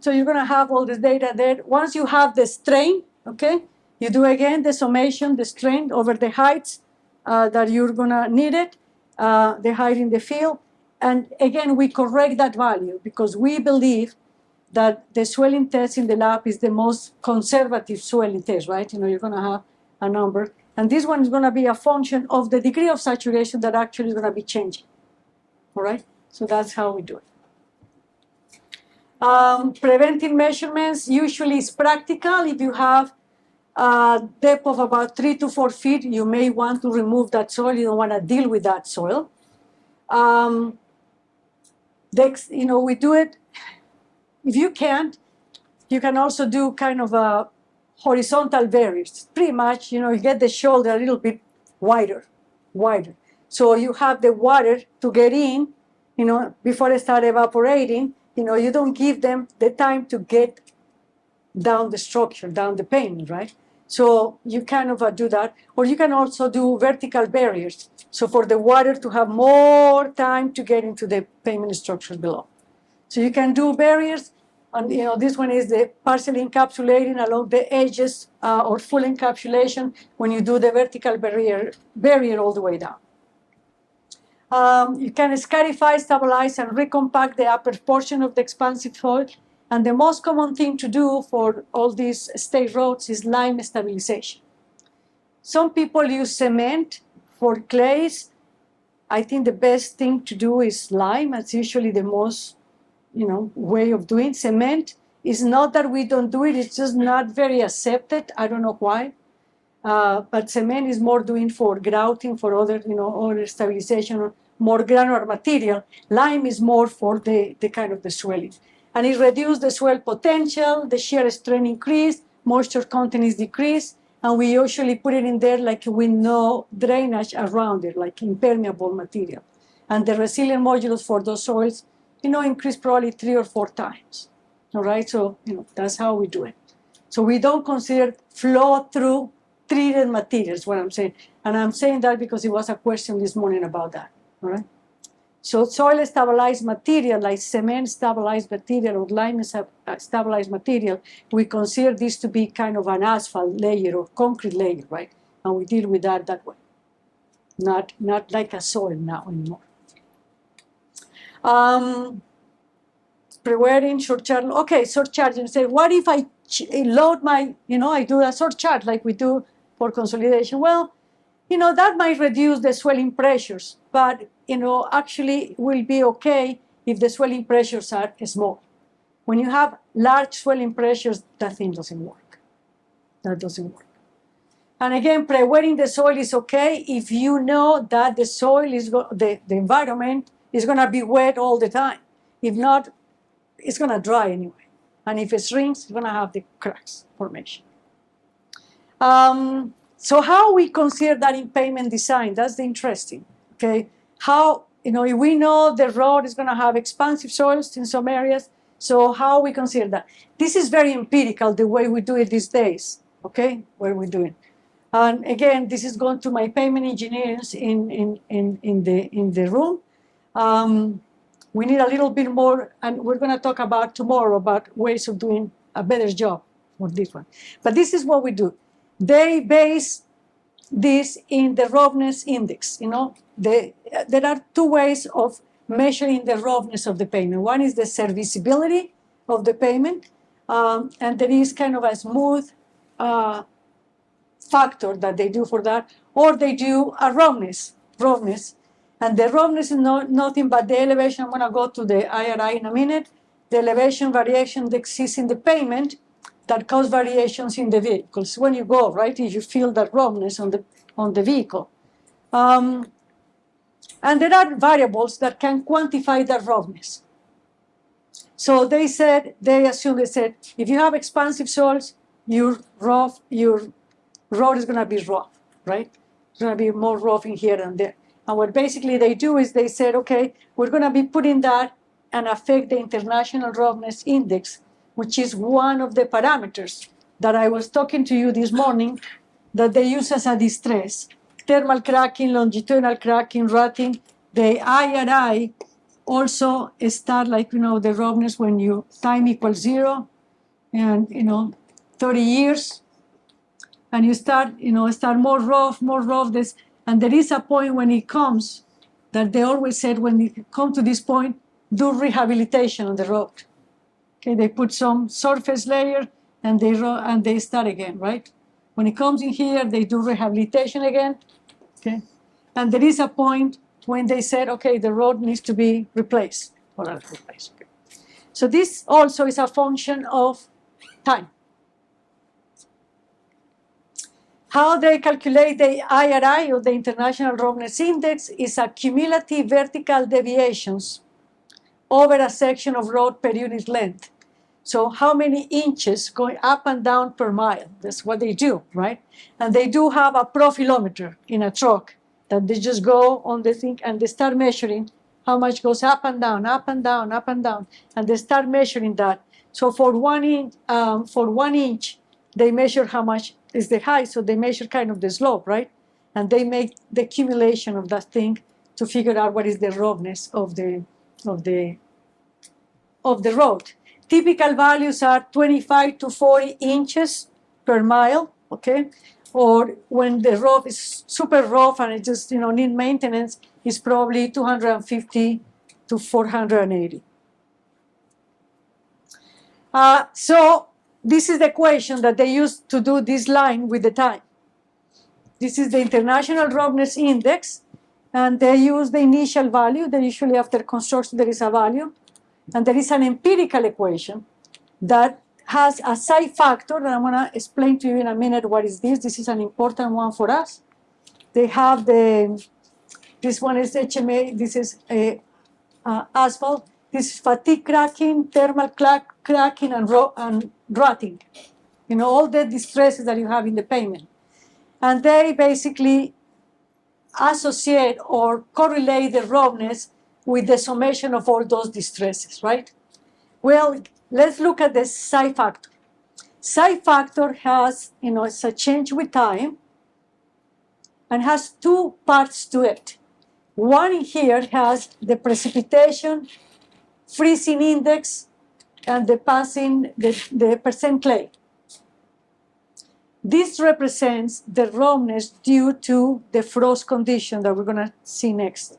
So you're going to have all this data there. Once you have the strain, okay, you do again the summation, the strain over the heights that you're going to need it, the height in the field. And again, we correct that value because we believe that the swelling test in the lab is the most conservative swelling test, right? You're going to have a number. And this one is going to be a function of the degree of saturation that actually is going to be changing. All right? So that's how we do it. Preventive measurements usually is practical. If you have a depth of about 3 to 4 feet, you may want to remove that soil. You don't want to deal with that soil. We do it. If you can't, you can also do kind of a horizontal barriers. Pretty much, you get the shoulder a little bit wider. So you have the water to get in, before it starts evaporating. You don't give them the time to get down the structure, down the pavement, right? So you kind of do that. Or you can also do vertical barriers. So for the water to have more time to get into the pavement structure below. So you can do barriers, and this one is the partially encapsulating along the edges or full encapsulation when you do the vertical barrier all the way down. You can scarify, stabilize, and recompact the upper portion of the expansive soil. And the most common thing to do for all these state roads is lime stabilization. Some people use cement for clays. I think the best thing to do is lime. It's usually the most way of doing. Cement is not that we don't do it, it's just not very accepted. I don't know why. But cement is more doing for grouting, for other, other stabilization, or more granular material. Lime is more for the kind of the swelling. And it reduces the swell potential, the shear strain increase, moisture content is decreased, and we usually put it in there like with no drainage around it, like impermeable material. And the resilient modulus for those soils increase probably 3 or 4 times. All right, so that's how we do it. So we don't consider flow-through treated materials, what I'm saying. And I'm saying that because it was a question this morning about that. All right. So soil stabilized material, like cement stabilized material or lime stabilized material, we consider this to be kind of an asphalt layer or concrete layer, right? And we deal with that way. Not like a soil now anymore. Pre-wearing, surcharge. Okay, surcharging. Say, what if I load my, I do a surcharge like we do for consolidation? Well, that might reduce the swelling pressures, but, actually will be okay if the swelling pressures are small. When you have large swelling pressures, that thing doesn't work. That doesn't work. And again, pre-wetting the soil is okay if you know that the soil is, the environment is going to be wet all the time. If not, it's going to dry anyway. And if it shrinks, it's going to have the cracks formation. So how we consider that in pavement design, that's the interesting, okay? How, if we know the road is going to have expansive soils in some areas, so how we consider that? This is very empirical, the way we do it these days, okay? What we're doing. And again, this is going to my pavement engineers in the room. We need a little bit more, and we're going to talk about tomorrow about ways of doing a better job for this one. But this is what we do. They base this in the roughness index. There are 2 ways of measuring the roughness of the pavement. One is the serviceability of the pavement, and there is kind of a smooth factor that they do for that, or they do a roughness. And the roughness is nothing but the elevation. I'm going to go to the IRI in a minute. The elevation variation that exists in the pavement that cause variations in the vehicles. When you go, right, you feel that roughness on the vehicle. And there are variables that can quantify that roughness. So they said, if you have expansive soils, your road is going to be rough, right? It's going to be more rough in here and there. And what basically they do is they said, okay, we're going to be putting that and affect the International Roughness Index, which is one of the parameters that I was talking to you this morning that they use as a distress. Thermal cracking, longitudinal cracking, rutting. The IRI also start like, the roughness when you time equals 0 and, 30 years. And you start more rough, this, and there is a point when it comes that they always said when you come to this point, do rehabilitation on the road. Okay, they put some surface layer and they start again, right? When it comes in here, they do rehabilitation again. Okay, and there is a point when they said, okay, the road needs to be replaced. Okay. So this also is a function of time. How they calculate the IRI, or the International Roughness Index, is a cumulative vertical deviations over a section of road per unit length. So how many inches going up and down per mile? That's what they do, right? And they do have a profilometer in a truck that they just go on the thing and they start measuring how much goes up and down, up and down, up and down, and they start measuring that. So for 1 inch, they measure how much is the height, so they measure kind of the slope, right? And they make the accumulation of that thing to figure out what is the roughness of the road. Typical values are 25 to 40 inches per mile, okay? Or when the road is super rough and it just need maintenance, it's probably 250 to 480. So this is the equation that they use to do this line with the time. This is the International Roughness Index, and they use the initial value. That usually after construction there is a value, and there is an empirical equation that has a psi factor, and I'm going to explain to you in a minute what is this. This is an important one for us. They have this one is HMA, this is asphalt, this is fatigue cracking, thermal cracking, and rotting. All the distresses that you have in the pavement. And they basically associate or correlate the roughness with the summation of all those distresses, right? Well, let's look at the psi factor. Psi factor has, it's a change with time and has two parts to it. One here has the precipitation, freezing index, and the percent clay. This represents the roughness due to the frost condition that we're going to see next.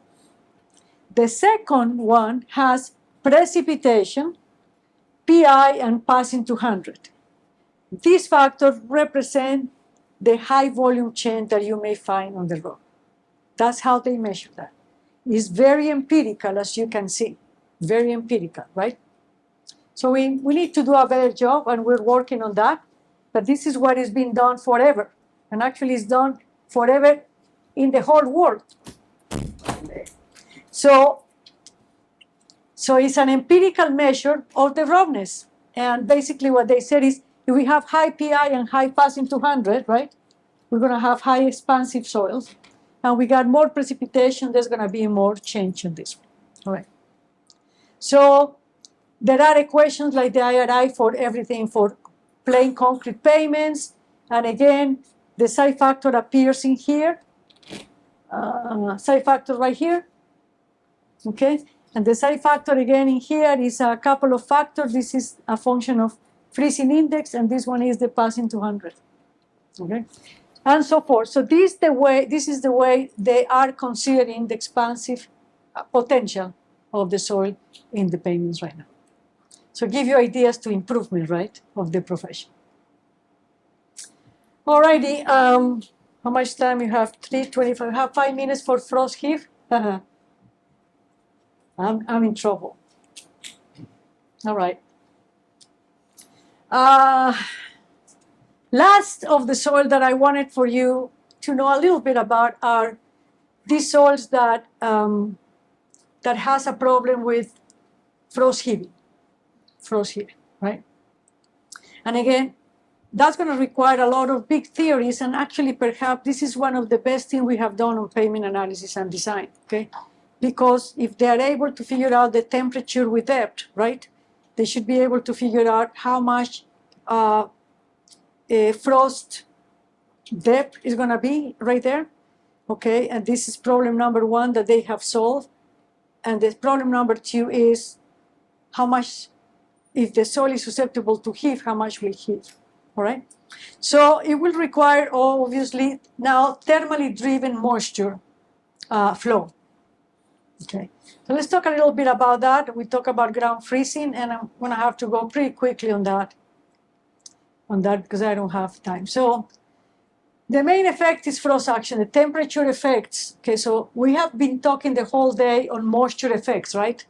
The second one has precipitation, PI, and passing 200. These factors represent the high volume change that you may find on the road. That's how they measure that. It's very empirical, as you can see. Very empirical, right? So we need to do a better job, and we're working on that. But this is what is being done forever. And actually it's done forever in the whole world. So it's an empirical measure of the roughness. And basically what they said is, if we have high PI and high passing 200, right, we're going to have high expansive soils. And we got more precipitation, there's going to be more change in this one. All right. So there are equations like the IRI for everything, for plain concrete pavements. And again, the psi factor appears in here. Psi factor right here. Okay. And the psi factor again in here is a couple of factors. This is a function of freezing index, and this one is the passing 200. Okay. And so forth. So this is the way they are considering the expansive potential of the soil in the pavements right now. So give you ideas to improvement, right, of the profession. Alrighty, how much time you have? 3:25. Have 5 minutes for frost heave? I'm in trouble. All right. Last of the soil that I wanted for you to know a little bit about are these soils that that has a problem with frost heaving. Right? And again, that's going to require a lot of big theories, and actually perhaps this is one of the best things we have done on pavement analysis and design, okay? Because if they are able to figure out the temperature with depth, right, they should be able to figure out how much frost depth is going to be right there, okay? And this is problem number one that they have solved. And the problem number 2 is how much, if the soil is susceptible to heave, how much will heave, all right? So it will require, obviously, now thermally driven moisture flow, okay? So let's talk a little bit about that. We talk about ground freezing, and I'm gonna have to go pretty quickly on that because I don't have time. So the main effect is frost action, the temperature effects. Okay, so we have been talking the whole day on moisture effects, right?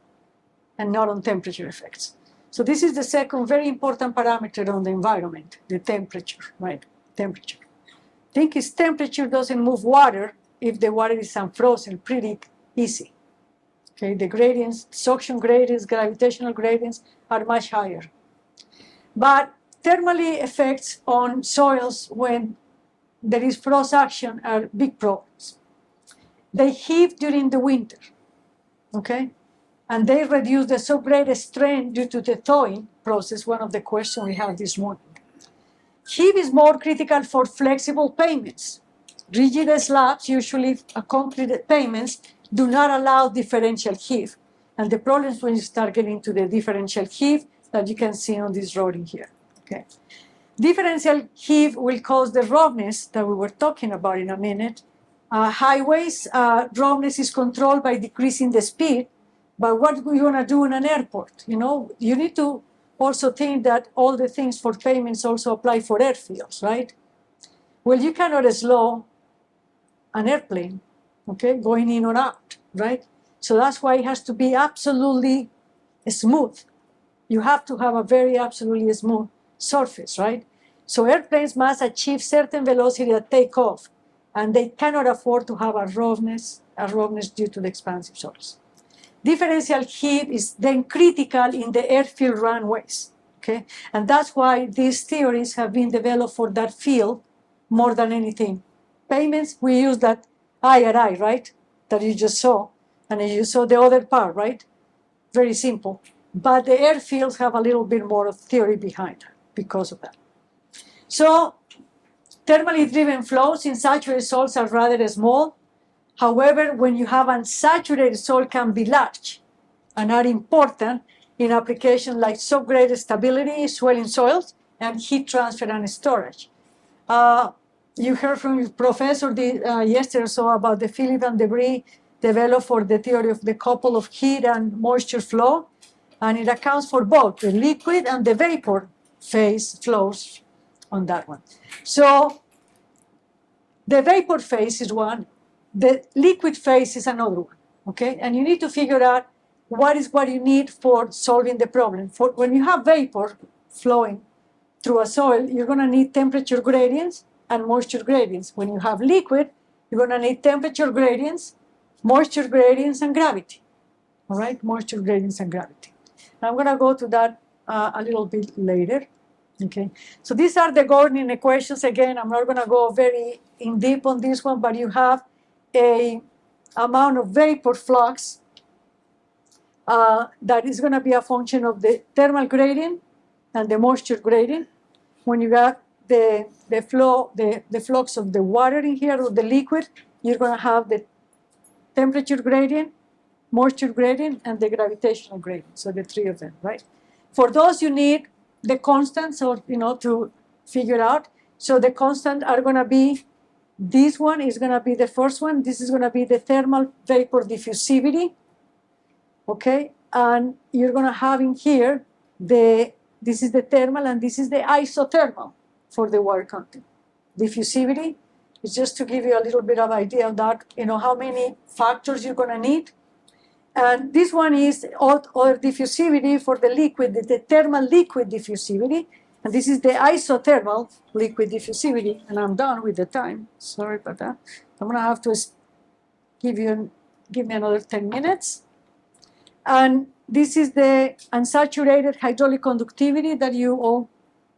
And not on temperature effects. So this is the second very important parameter on the environment, the temperature, right? Temperature. Think is temperature doesn't move water if the water is unfrozen, pretty easy. Okay, the gradients, suction gradients, gravitational gradients are much higher. But thermally effects on soils when there is frost action are big problems. They heave during the winter, okay? And they reduce the subgrade strength due to the thawing process, one of the questions we have this morning. Heave is more critical for flexible pavements. Rigid slabs, usually concrete pavements, do not allow differential heave. And the problems when you start getting to the differential heave that you can see on this drawing here, okay? Differential heave will cause the roughness that we were talking about in a minute. Highways, roughness is controlled by decreasing the speed, but what we want to do in an airport, you know, you need to also think that all the things for pavements also apply for airfields, right? Well, you cannot slow an airplane, okay, going in or out, right? So that's why it has to be absolutely smooth. You have to have a very absolutely smooth surface, right? So airplanes must achieve certain velocity at takeoff, and they cannot afford to have a roughness due to the expansive soils. Differential heave is then critical in the airfield runways, okay? And that's why these theories have been developed for that field more than anything. Pavements, we use that IRI, right? That you just saw, and you saw the other part, right? Very simple. But the airfields have a little bit more of theory behind it because of that. So thermally driven flows in saturated soils are rather small. However, when you have unsaturated soil can be large and are important in applications like subgrade stability, swelling soils, and heat transfer and storage. You heard from your professor yesterday or so about the Philip and Debris developed for the theory of the couple of heat and moisture flow, and it accounts for both the liquid and the vapor phase flows on that one. So the vapor phase is one, the liquid phase is another one, okay? And you need to figure out what you need for solving the problem. For when you have vapor flowing through a soil, you're gonna need temperature gradients and moisture gradients. When you have liquid, you're gonna need temperature gradients, moisture gradients, and gravity, all right? Moisture gradients and gravity. And I'm gonna go to that a little bit later. Okay, so these are the Gordon equations. Again, I'm not going to go very in deep on this one, but you have a amount of vapor flux that is going to be a function of the thermal gradient and the moisture gradient. When you got the flux of the water in here or the liquid, you're going to have the temperature gradient, moisture gradient, and the gravitational gradient. So the three of them, right? For those, you need the constants, or to figure out. So the constants are going to be, this one is going to be the first one. This is going to be the thermal vapor diffusivity, okay? And you're going to have in here this is the thermal, and this is the isothermal for the water content. Diffusivity is just to give you a little bit of idea of that, how many factors you're going to need. And this one is other diffusivity for the liquid, the thermal liquid diffusivity. And this is the isothermal liquid diffusivity. And I'm done with the time. Sorry about that. I'm going to have to give me another 10 minutes. And this is the unsaturated hydraulic conductivity that you all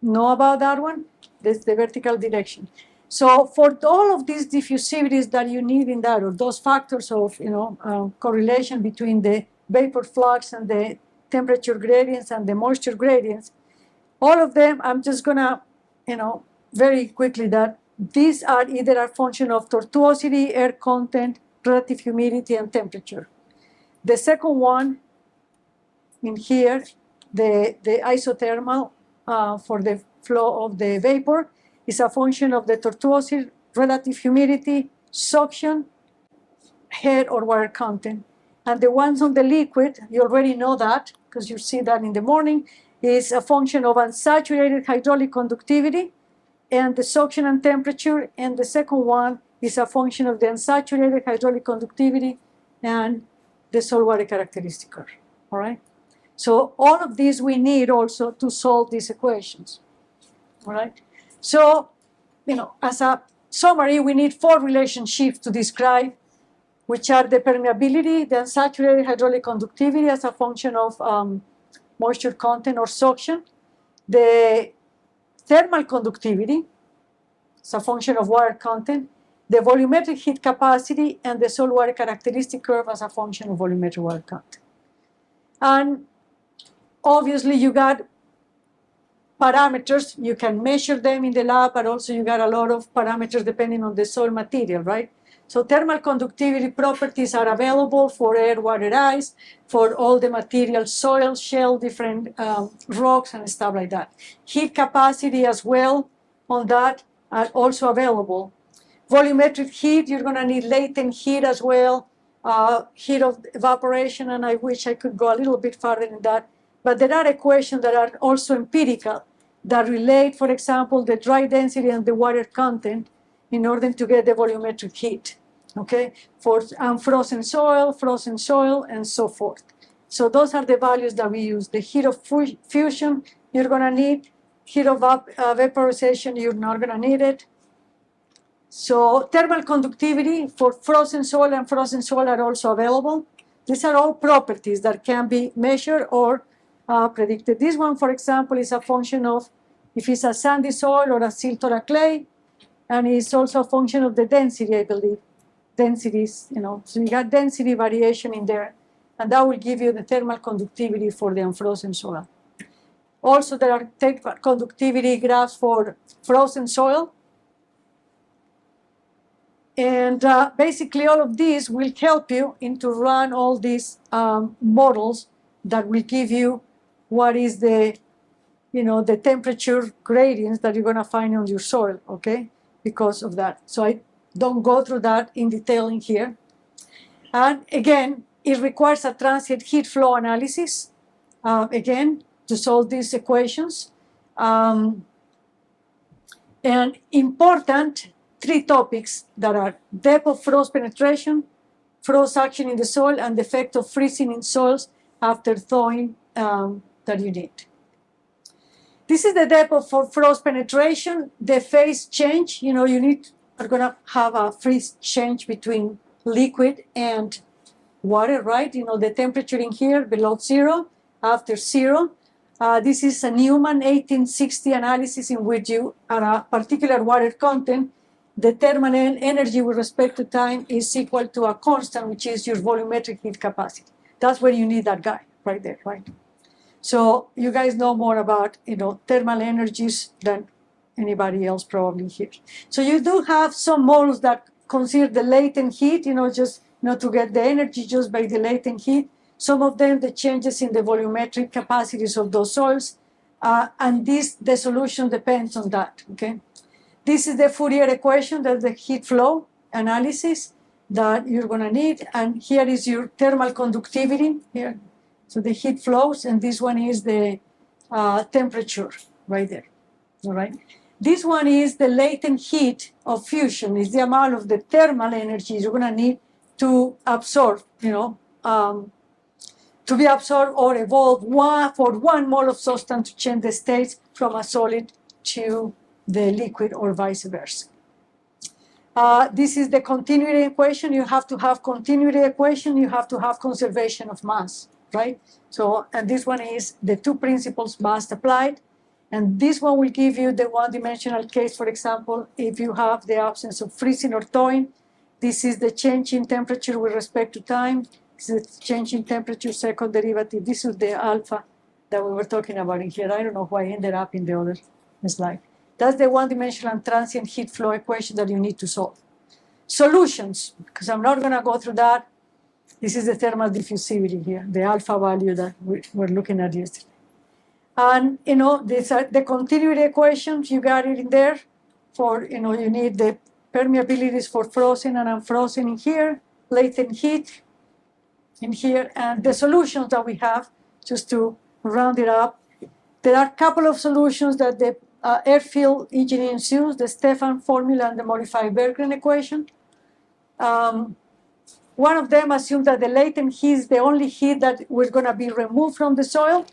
know about that one. That's the vertical direction. So for all of these diffusivities that you need in that, or those factors of correlation between the vapor flux and the temperature gradients and the moisture gradients, all of them, I'm just gonna, very quickly that these are either a function of tortuosity, air content, relative humidity, and temperature. The second one in here, the isothermal for the flow of the vapor is a function of the tortuosity, relative humidity, suction, head or water content. And the ones on the liquid, you already know that because you see that in the morning, is a function of unsaturated hydraulic conductivity and the suction and temperature. And the second one is a function of the unsaturated hydraulic conductivity and the saltwater characteristic curve, all right? So all of these we need also to solve these equations, all right? So, as a summary, we need 4 relationships to describe, which are the permeability, the unsaturated hydraulic conductivity as a function of moisture content or suction, the thermal conductivity as a function of water content, the volumetric heat capacity, and the saltwater characteristic curve as a function of volumetric water content. And obviously you got parameters, you can measure them in the lab, but also you got a lot of parameters depending on the soil material, right? So thermal conductivity properties are available for air, water, ice, for all the materials, soil, shell, different rocks and stuff like that. Heat capacity as well on that are also available. Volumetric heat, you're gonna need latent heat as well, heat of evaporation, and I wish I could go a little bit further in that. But there are equations that are also empirical that relate, for example, the dry density and the water content in order to get the volumetric heat, okay? For frozen soil, and so forth. So those are the values that we use. The heat of fusion, you're gonna need. Heat of vaporization, you're not gonna need it. So thermal conductivity for frozen soil and frozen soil are also available. These are all properties that can be measured or predicted. This one, for example, is a function of if it's a sandy soil or a silt or a clay, and it's also a function of the density, I believe. Densities, so you got density variation in there, and that will give you the thermal conductivity for the unfrozen soil. Also, there are thermal conductivity graphs for frozen soil. And basically all of these will help you to run all these models that will give you what is the temperature gradients that you're gonna find on your soil, okay? Because of that. So I don't go through that in detail in here. And again, it requires a transient heat flow analysis, again, to solve these equations. And important 3 topics that are depth of frost penetration, frost action in the soil, and the effect of freezing in soils after thawing that you need. This is the depth of frost penetration. The phase change, are gonna have a phase change between liquid and water, right? The temperature in here below 0, after 0. This is a Newman 1860 analysis in which you, at a particular water content, the thermal energy with respect to time is equal to a constant, which is your volumetric heat capacity. That's where you need that guy right there, right? So you guys know more about, thermal energies than anybody else probably here. So you do have some models that consider the latent heat, just to get the energy just by the latent heat. Some of them, the changes in the volumetric capacities of those soils, and the solution depends on that, okay? This is the Fourier equation, that's the heat flow analysis that you're gonna need, and here is your thermal conductivity here. So the heat flows, and this one is the temperature right there, all right? This one is the latent heat of fusion, is the amount of the thermal energy you're gonna need to absorb, to be absorbed or evolved for 1 mole of substance to change the states from a solid to the liquid or vice versa. This is the continuity equation. You have to have continuity equation. You have to have conservation of mass, right? So, and this one is the 2 principles must applied. And this one will give you the 1-dimensional case, for example, if you have the absence of freezing or thawing. This is the change in temperature with respect to time. This is the change in temperature second derivative. This is the alpha that we were talking about in here. I don't know why I ended up in the other slide. That's the 1-dimensional transient heat flow equation that you need to solve. Solutions, because I'm not gonna go through that. This is the thermal diffusivity here, the alpha value that we were looking at yesterday. And, these are the continuity equations, you got it in there. For, you need the permeabilities for frozen and unfrozen in here, latent heat in here, and the solutions that we have, just to round it up. There are a couple of solutions that the airfield engineers use, the Stefan formula and the modified Berggren equation. One of them assumes that the latent heat is the only heat that we're going to be removed from the soil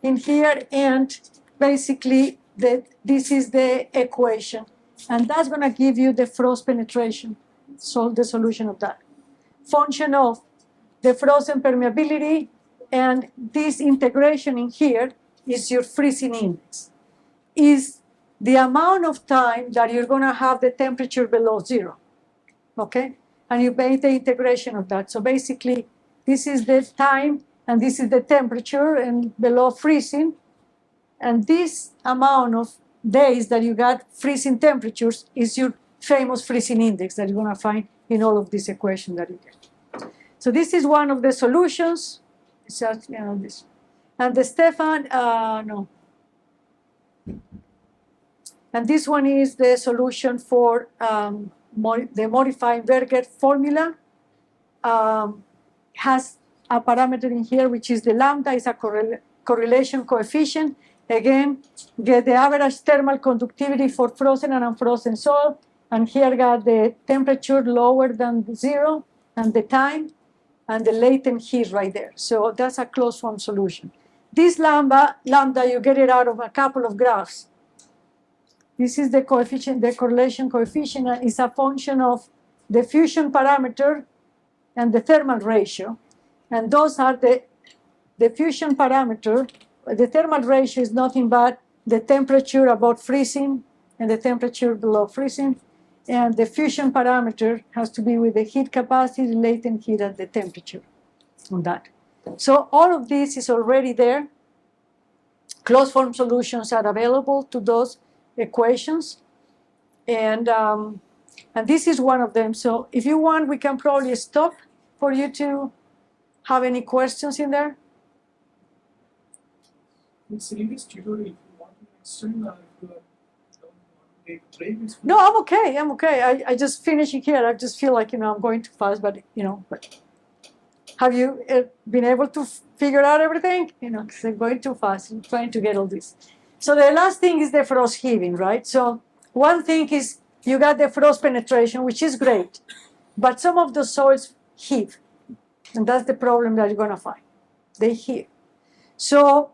in here, and basically this is the equation, and that's going to give you the frost penetration, so the solution of that. Function of the frozen permeability, and this integration in here is your freezing index, is the amount of time that you're going to have the temperature below zero, okay? And you make the integration of that. So basically, this is the time, and this is the temperature, and below freezing. And this amount of days that you got freezing temperatures is your famous freezing index that you're going to find in all of these equations that you get. So this is one of the solutions. It's just, this. And the Stefan, no. And this one is the solution for the modified Berggren formula. Has a parameter in here, which is the lambda, is a correlation coefficient. Again, get the average thermal conductivity for frozen and unfrozen soil. And here got the temperature lower than zero, and the time, and the latent heat right there. So that's a closed form solution. This lambda, you get it out of a couple of graphs. This is the coefficient, the correlation coefficient, and it's a function of the fusion parameter and the thermal ratio. And those are the fusion parameter. The thermal ratio is nothing but the temperature above freezing and the temperature below freezing. And the fusion parameter has to be with the heat capacity, latent heat, and the temperature on that. So all of this is already there. Closed form solutions are available to those equations. And this is one of them. So if you want, we can probably stop for you to have any questions in there. In previous tutorial, if you want to extend, if you don't want to take break, No, I'm okay. I just finish it here. I just feel like, I'm going too fast, but, but have you been able to figure out everything? Because I'm going too fast. I'm trying to get all this. So the last thing is the frost heaving, right? So one thing is you got the frost penetration, which is great, but some of the soils heave, and that's the problem that you're going to find. They heave. So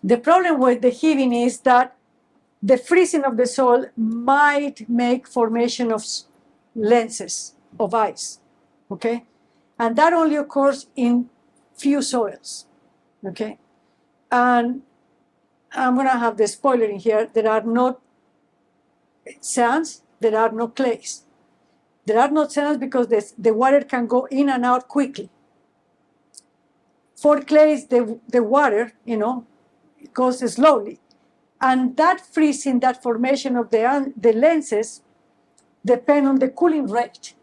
the problem with the heaving is that the freezing of the soil might make formation of lenses of ice, okay? And that only occurs in few soils, okay? And I'm going to have the spoiler in here. There are no sands, there are no clays. There are no sands because the water can go in and out quickly. For clays, the water, it goes slowly. And that freezing, that formation of the lenses depend on the cooling rate.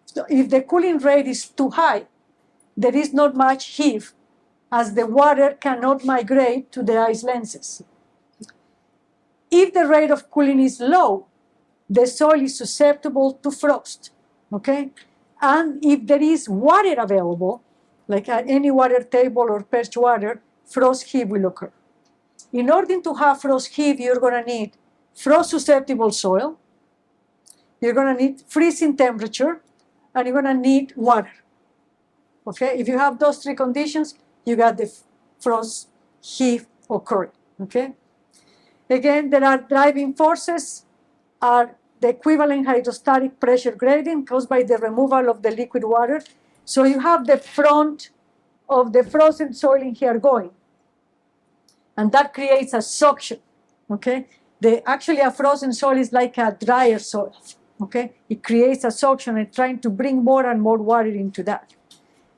So if the cooling rate is too high, there is not much heave, as the water cannot migrate to the ice lenses. If the rate of cooling is low, the soil is susceptible to frost, okay? And if there is water available, like at any water table or perch water, frost heave will occur. In order to have frost heave, you're going to need frost-susceptible soil, you're going to need freezing temperature, and you're going to need water, okay? If you have those three conditions, you got the frost heave occurring, okay? Again, there are driving forces, are the equivalent hydrostatic pressure gradient caused by the removal of the liquid water. So you have the front of the frozen soil in here going, and that creates a suction, okay? Actually, a frozen soil is like a drier soil, okay? It creates a suction and trying to bring more and more water into that.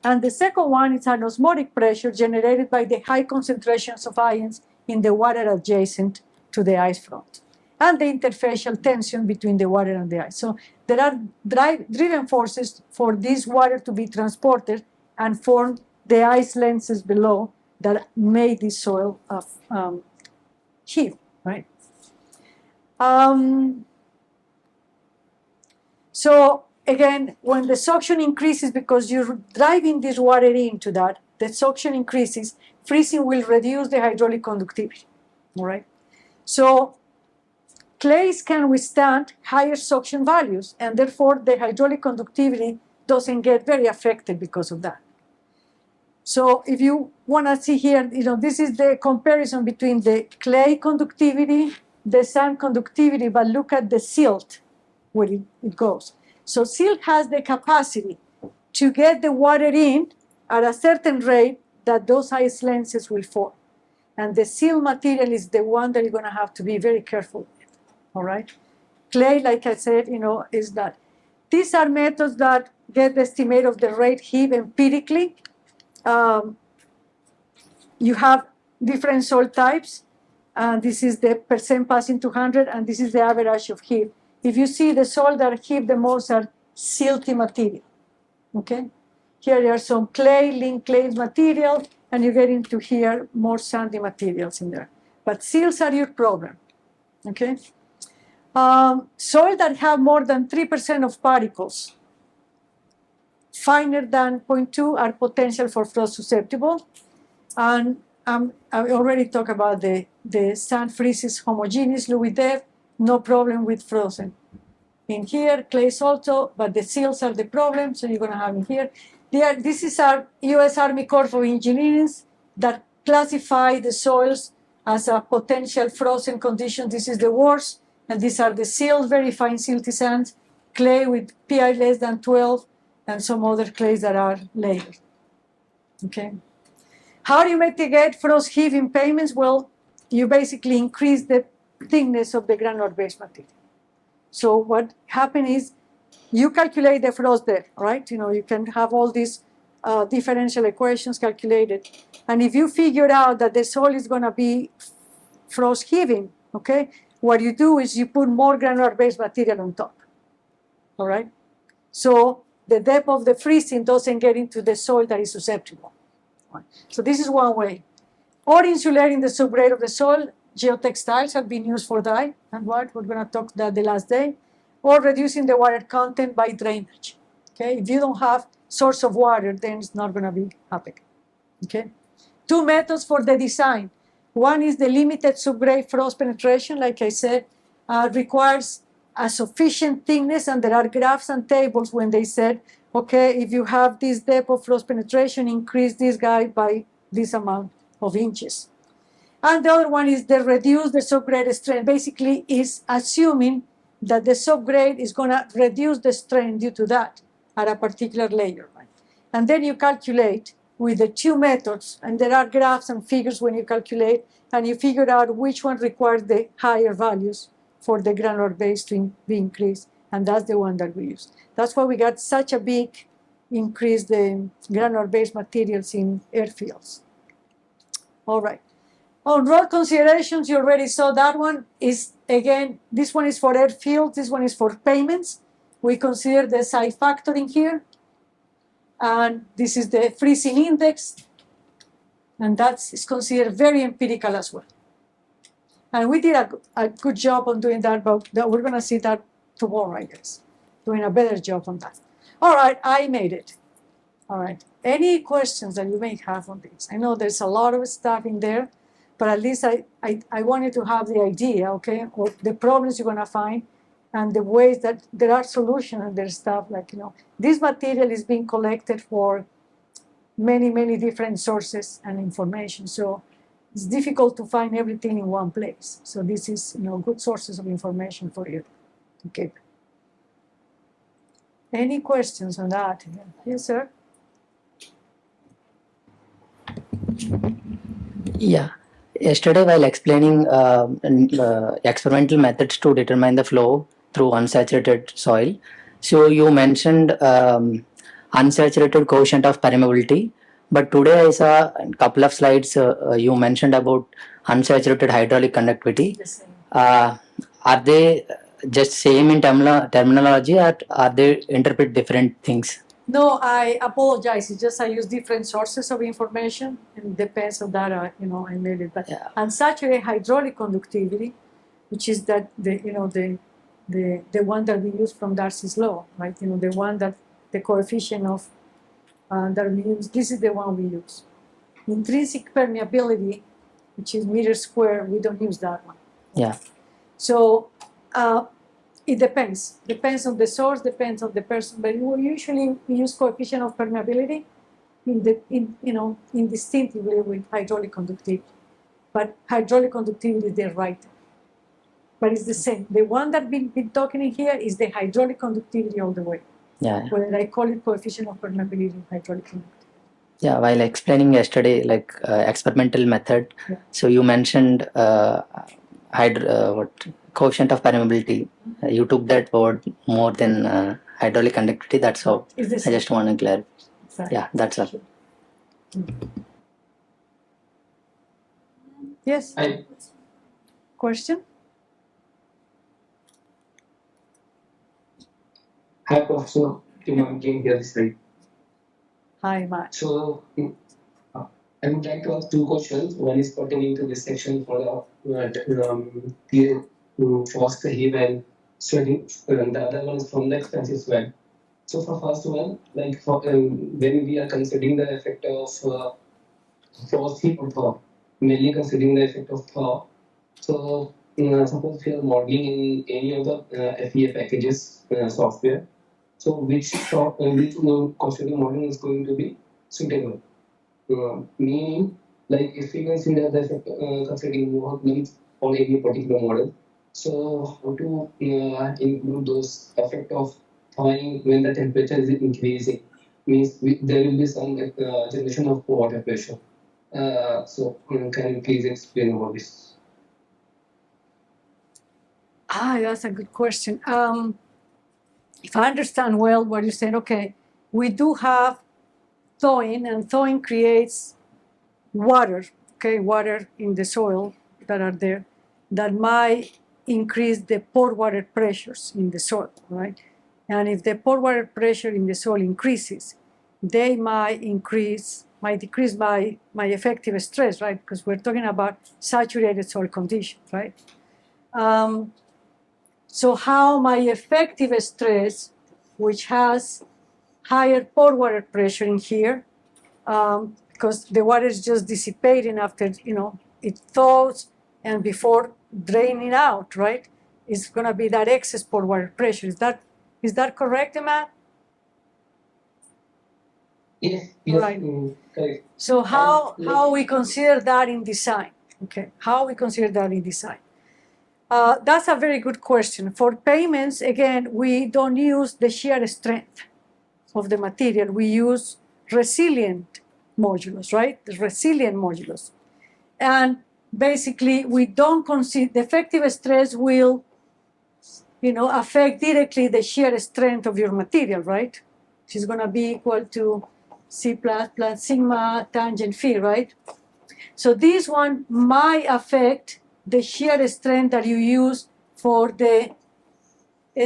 And the second one is an osmotic pressure generated by the high concentrations of ions in the water adjacent to the ice front, and the interfacial tension between the water and the ice. So there are driven forces for this water to be transported and form the ice lenses below that made the soil heave, right? So again, when the suction increases, because you're driving this water into that, the suction increases, freezing will reduce the hydraulic conductivity, all right? So clays can withstand higher suction values, and therefore the hydraulic conductivity doesn't get very affected because of that. So if you want to see here, this is the comparison between the clay conductivity, the sand conductivity, but look at the silt, where it goes. So silt has the capacity to get the water in at a certain rate that those ice lenses will form. And the silt material is the one that you're going to have to be very careful with, all right? Clay, like I said, is that. These are methods that get the estimate of the rate heave empirically. You have different soil types, and this is the percent passing 200, and this is the average of heave. If you see, the soil that heave the most are silty material, okay? Here there are some clay, lean clay material, and you get into here more sandy materials in there. But silts are your problem, okay? Soil that have more than 3% of particles, finer than 0.2, are potential for frost susceptible. And I already talked about the sand freezes homogeneously with depth, no problem with frozen. In here, clays also, but the silts are the problem, so you're going to have in here. This is our U.S. Army Corps of Engineers that classify the soils as a potential frozen condition. This is the worst, and these are the silt, very fine silty sands, clay with pI less than 12, and some other clays that are layered. Okay. How do you mitigate frost heave in pavements? Well, you basically increase the thickness of the granular base material. So what happens is you calculate the frost depth, right? You can have all these differential equations calculated. And if you figure out that the soil is going to be frost heaving, okay, what you do is you put more granular base material on top, all right? So the depth of the freezing doesn't get into the soil that is susceptible. So this is one way. Or insulating the subgrade of the soil. Geotextiles have been used for that, and what we're going to talk about the last day. Or reducing the water content by drainage. Okay, if you don't have source of water, then it's not going to be happening. Okay, 2 methods for the design. One is the limited subgrade frost penetration, like I said, requires a sufficient thickness, and there are graphs and tables when they said, okay, if you have this depth of frost penetration, increase this guy by this amount of inches. And the other one is the reduce the subgrade strength. Basically, is assuming that the subgrade is going to reduce the strength due to that at a particular layer. Right? And then you calculate with the 2 methods, and there are graphs and figures when you calculate, and you figure out which one requires the higher values for the granular base to be increased, and that's the one that we use. That's why we got such a big increase in granular base materials in airfields. All right. On road considerations, you already saw that one. Is again, this one is for airfields, this one is for pavements. We consider the psi factor in here. And this is the freezing index. And that's considered very empirical as well. And we did a good job on doing that, but we're going to see that tomorrow, I guess. Doing a better job on that. All right, I made it. All right. Any questions that you may have on this? I know there's a lot of stuff in there, but at least I wanted to have the idea, okay, of the problems you're going to find and the ways that there are solutions and there's stuff like, this material is being collected for many, many different sources and information. So it's difficult to find everything in one place. So this is, good sources of information for you to keep. Any questions on that? Yes, sir? Yeah. Yesterday, while explaining experimental methods to determine the flow through unsaturated soil, so you mentioned unsaturated coefficient of permeability. But today I saw a couple of slides you mentioned about unsaturated hydraulic conductivity. The same. Are they just same in terminology, or are they interpret different things? No, I apologize. It's just I use different sources of information, and depends on that. I made it. But Yeah. unsaturated hydraulic conductivity, which is that the one that we use from Darcy's law, right? The one that the coefficient of that we use. This is the one we use. Intrinsic permeability, which is meter square, we don't use that one. Yeah. So it depends. Depends on the source, depends on the person. But we usually use coefficient of permeability indistinctively with hydraulic conductivity. But hydraulic conductivity is the right. But it's the same. The one that we've been talking in here is the hydraulic conductivity all the way. Yeah. Whether I call it coefficient of permeability or hydraulic conductivity. Yeah, while explaining yesterday, like experimental method, Yeah. so you mentioned coefficient of permeability. You took that word more than hydraulic conductivity. That's how It's the I same. just want to clarify. Exactly. Yeah, that's all. Yes. I Question? have a question to my game here this side. Hi, Matt. So I would like to ask two questions. One is pertaining to this section for the frost heave and sweating, and the other one is from the expansive swell. So for first one, like when we are considering the effect of frost heave or thaw, mainly considering the effect of thaw. So suppose we are modeling in any of the FEA packages software. So which considering modeling is going to be suitable? Meaning, like if we consider the effect, considering more means on any particular model, so how to include those effect of thawing when the temperature is increasing, means there will be some generation of water pressure. So can you please explain about this? That's a good question. If I understand well what you said, okay, we do have thawing, and thawing creates water, water in the soil that are there that might increase the pore water pressures in the soil, right? And if the pore water pressure in the soil increases, they might decrease my effective stress, right? Because we're talking about saturated soil conditions, right? So how my effective stress, which has higher pore water pressure in here, because the water is just dissipating after, it thaws and before draining out, right? It's going to be that excess pore water pressure. Is that correct, Matt? Yes, Right. correct. So how we consider that in design? Okay, how we consider that in design? That's a very good question. For payments, again, we don't use the shear strength of the material. We use resilient modulus, right? The resilient modulus. And basically, we don't consider the effective stress will, affect directly the shear strength of your material, right? Which is going to be equal to C plus sigma tangent phi, right? So this one might affect the shear strength that you use for the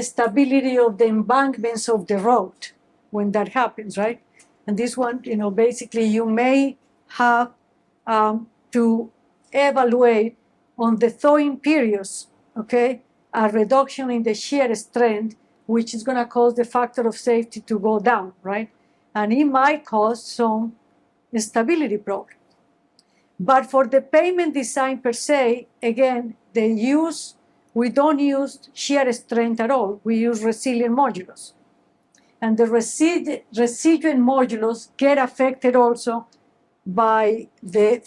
stability of the embankments of the road when that happens, right? And this one, basically you may have to evaluate on the thawing periods, okay, a reduction in the shear strength, which is going to cause the factor of safety to go down, right? And it might cause some stability problem. But for the payment design per se, again, we don't use shear strength at all. We use resilient modulus. And the resilient modulus get affected also by the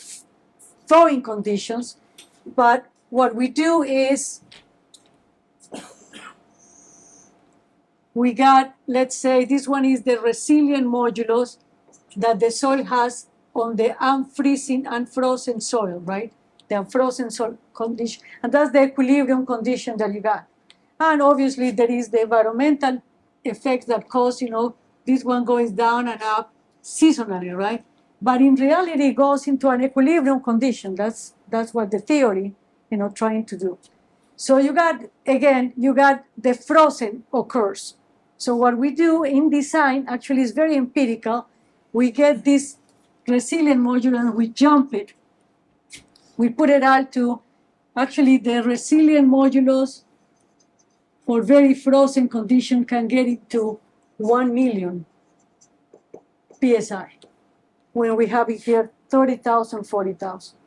thawing conditions. But what we do is we got, let's say, this one is the resilient modulus that the soil has on the unfrozen soil, right? The unfrozen soil condition. And that's the equilibrium condition that you got. And obviously there is the environmental effects that cause, this one goes down and up seasonally, right? But in reality, it goes into an equilibrium condition. That's what the theory, trying to do. So you got the frozen occurs. So what we do in design actually is very empirical. We get this resilient module and we jump it. We put it out to actually the resilient modulus for very frozen condition can get it to 1 million PSI. When we have it here 30,000, 40,000,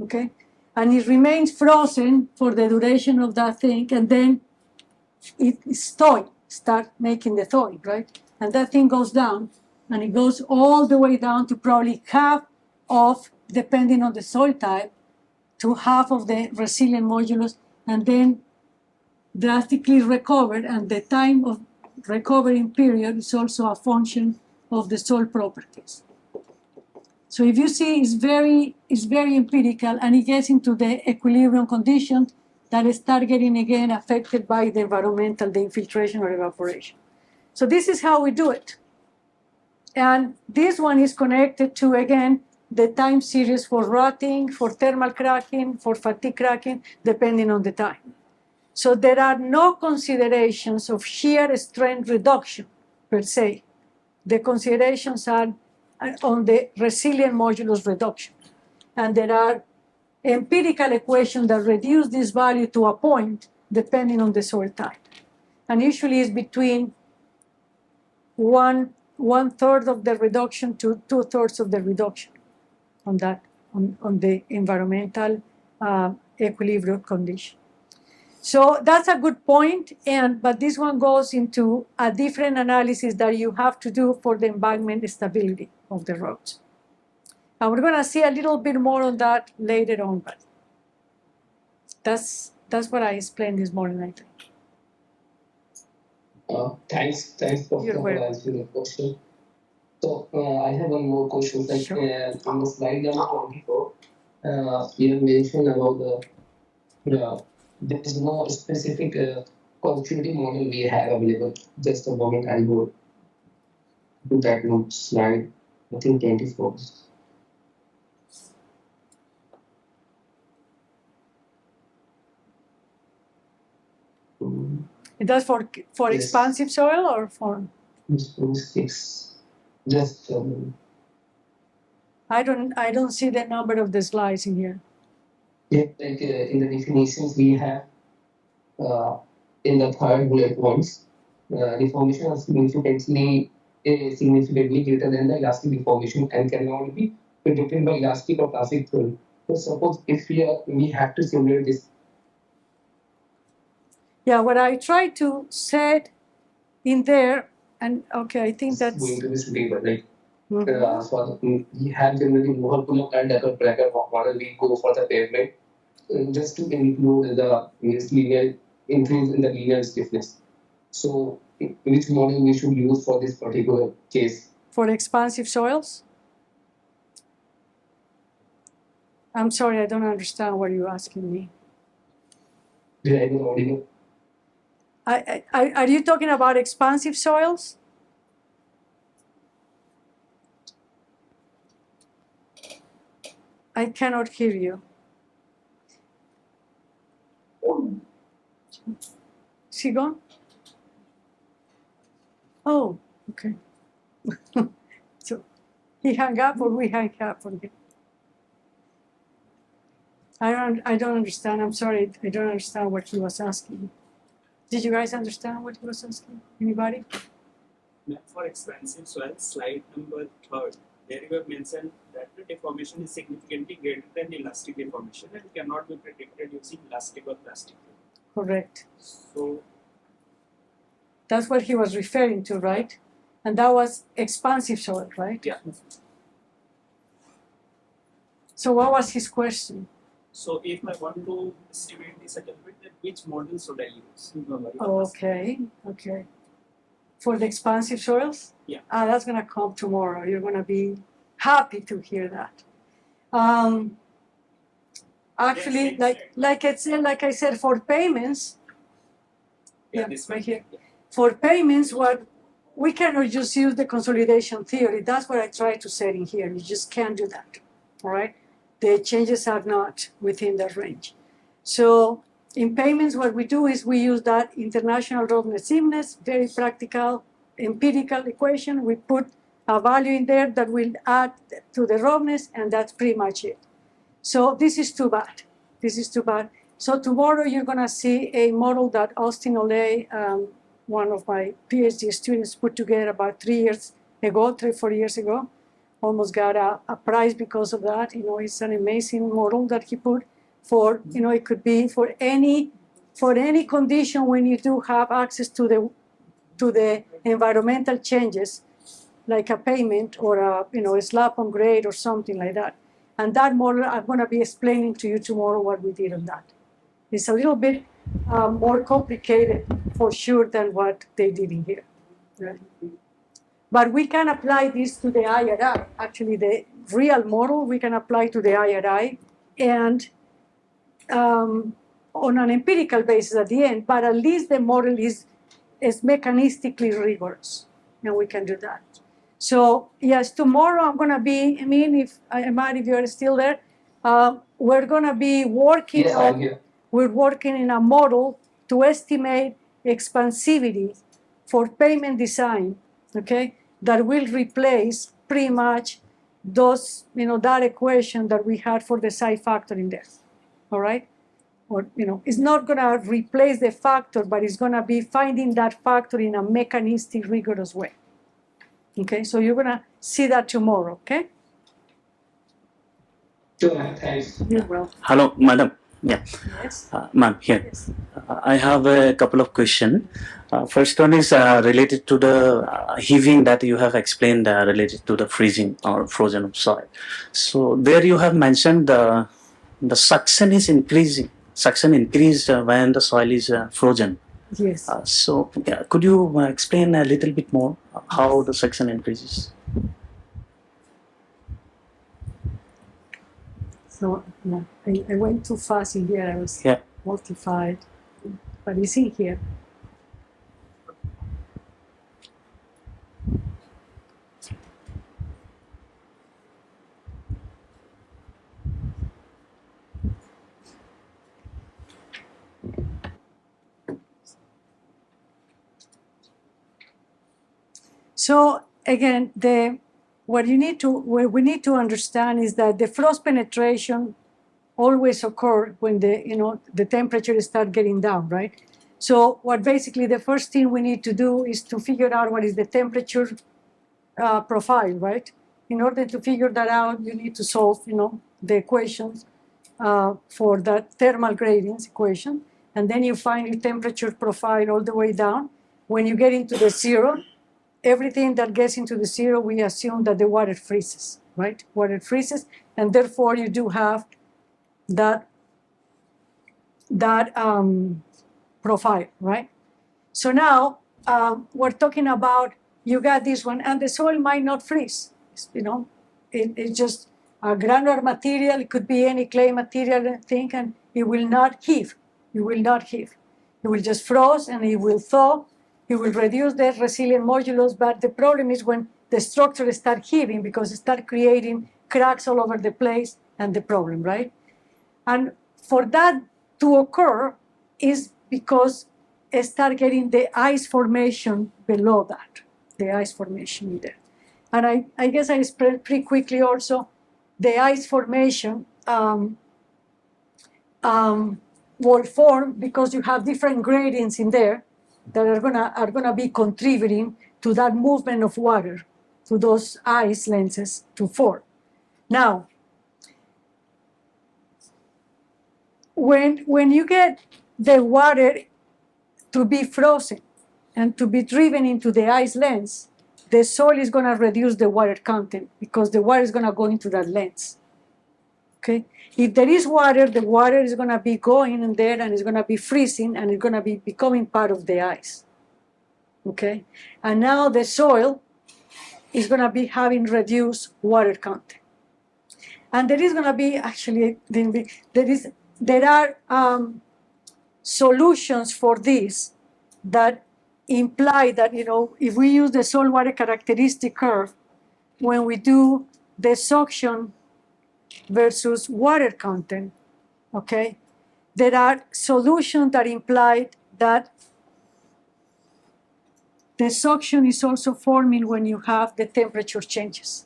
okay? And it remains frozen for the duration of that thing, and then it's thawing, start making the thawing, right? And that thing goes down, and it goes all the way down to probably half of, depending on the soil type, to half of the resilient modulus, and then drastically recovered, and the time of recovering period is also a function of the soil properties. So if you see, it's very empirical, and it gets into the equilibrium conditions that start getting again affected by the environmental, the infiltration or evaporation. So this is how we do it. And this one is connected to, again, the time series for rotting, for thermal cracking, for fatigue cracking, depending on the time. So there are no considerations of shear strength reduction per se. The considerations are on the resilient modulus reduction. And there are empirical equations that reduce this value to a point depending on the soil type. And usually it's between one third of the reduction to 2/3 of the reduction on that, on the environmental equilibrium condition. So that's a good point, but this one goes into a different analysis that you have to do for the embankment stability of the roads. And we're going to see a little bit more on that later on, but that's what I explained this morning, I think. Thanks, You're for answering the question. So I have one more question. Like Sure. on the slide number 24, you have mentioned about there is no specific constitutive model we have available. Just a moment, I'll go to that slide. I think 24. That's for Yes. expansive soil or for? 6. Just I don't see the number of the slides in here. yeah, like in the definitions we have in the third bullet points, deformation is significantly greater than the elastic deformation and cannot be predicted by elastic or plastic theory. So suppose if we have to simulate this. Yeah, what I tried to set in there, and okay, I think that's going to this paper, right? Mhm. So we have generally more pull-up and bracket model. We go for the pavement just to include the linear increase in the linear stiffness. So which model we should use for this particular case? For expansive soils? I'm sorry, I don't understand what you're asking me. Do you have any audio? Are you talking about expansive soils? I cannot hear you. Is he gone? Oh, okay. So he hung up or we hung up on him? I don't understand. I'm sorry. I don't understand what he was asking. Did you guys understand what he was asking? Anybody? For expansive soils, slide number 3, there you have mentioned that the deformation is significantly greater than elastic deformation and cannot be predicted using elastic or plastic. Correct. So that's what he was referring to, right? And that was expansive soil, right? yeah. So what was his question? So if I want to estimate the settlement, then which model should I use? Okay. For the expansive soils? Yeah. That's gonna come tomorrow. You're gonna be happy to hear that. Actually, like I said, for payments, This right one. here. For payments, what we cannot just use the consolidation theory. That's what I try to say in here. You just can't do that. All right. The changes are not within that range. So in payments, what we do is we use that international roughness, very practical, empirical equation. We put a value in there that will add to the roughness, and that's pretty much it. So this is too bad. This is too bad. So tomorrow you're going to see a model that Austin Olay, one of my PhD students, put together about 3 or 4 years ago. Almost got a prize because of that. You know, it's an amazing model that he put for, you know, it could be for any condition when you do have access to the environmental changes, like a payment or a slab on grade or something like that. And that model, I'm going to be explaining to you tomorrow what we did on that. It's a little bit more complicated for sure than what they did in here. Right? But we can apply this to the IRI. Actually, the real model we can apply to the IRI, and on an empirical basis at the end, but at least the model is mechanistically rigorous, and we can do that. So yes, tomorrow I'm going to be, if you're still there, we're going to be working Yes, I'm here. We're working in a model to estimate expansivity for payment design, okay, that will replace pretty much those, that equation that we had for the psi factor in there, all right? Or, it's not going to replace the factor, but it's going to be finding that factor in a mechanistic, rigorous way. Okay, so you're going to see that tomorrow, okay? Sure, thanks. You're welcome. Hello, madam. Yeah, Yes. ma'am, here. Yes. I have a couple of questions. First one is related to the heaving that you have explained related to the freezing or frozen of soil. So there you have mentioned the suction is increasing. Suction increased when the soil is frozen. Yes. So could you explain a little bit more how the suction increases? So yeah, I went too fast in here. I was Yeah. mortified, but it's in here. So again, what we need to understand is that the frost penetration always occur when the temperature start getting down, right? So what basically the first thing we need to do is to figure out what is the temperature profile, right? In order to figure that out, you need to solve, the equations for that thermal gradients equation, and then you find your temperature profile all the way down. When you get into the zero, everything that gets into the zero, we assume that the water freezes, right? Water freezes, and therefore you do have that profile, right? So now we're talking about, you got this one, and the soil might not freeze. It's just a granular material. It could be any clay material thing, and it will not heave. It will not heave. It will just froze, and it will thaw. It will reduce the resilient modulus, but the problem is when the structure start heaving, because it start creating cracks all over the place, and the problem, right? And for that to occur is because it start getting the ice formation below that, the ice formation in there. And I guess I explained pretty quickly also, the ice formation will form because you have different gradients in there that are gonna be contributing to that movement of water, to those ice lenses to form. Now, when you get the water to be frozen and to be driven into the ice lens, the soil is going to reduce the water content because the water is going to go into that lens. Okay? If there is water, the water is going to be going in there and it's going to be freezing and it's going to be becoming part of the ice. Okay? And now the soil is going to be having reduced water content. And there is going to be, actually, there are solutions for this that imply that, if we use the saltwater characteristic curve, when we do the suction versus water content, okay, there are solutions that imply that the suction is also forming when you have the temperature changes.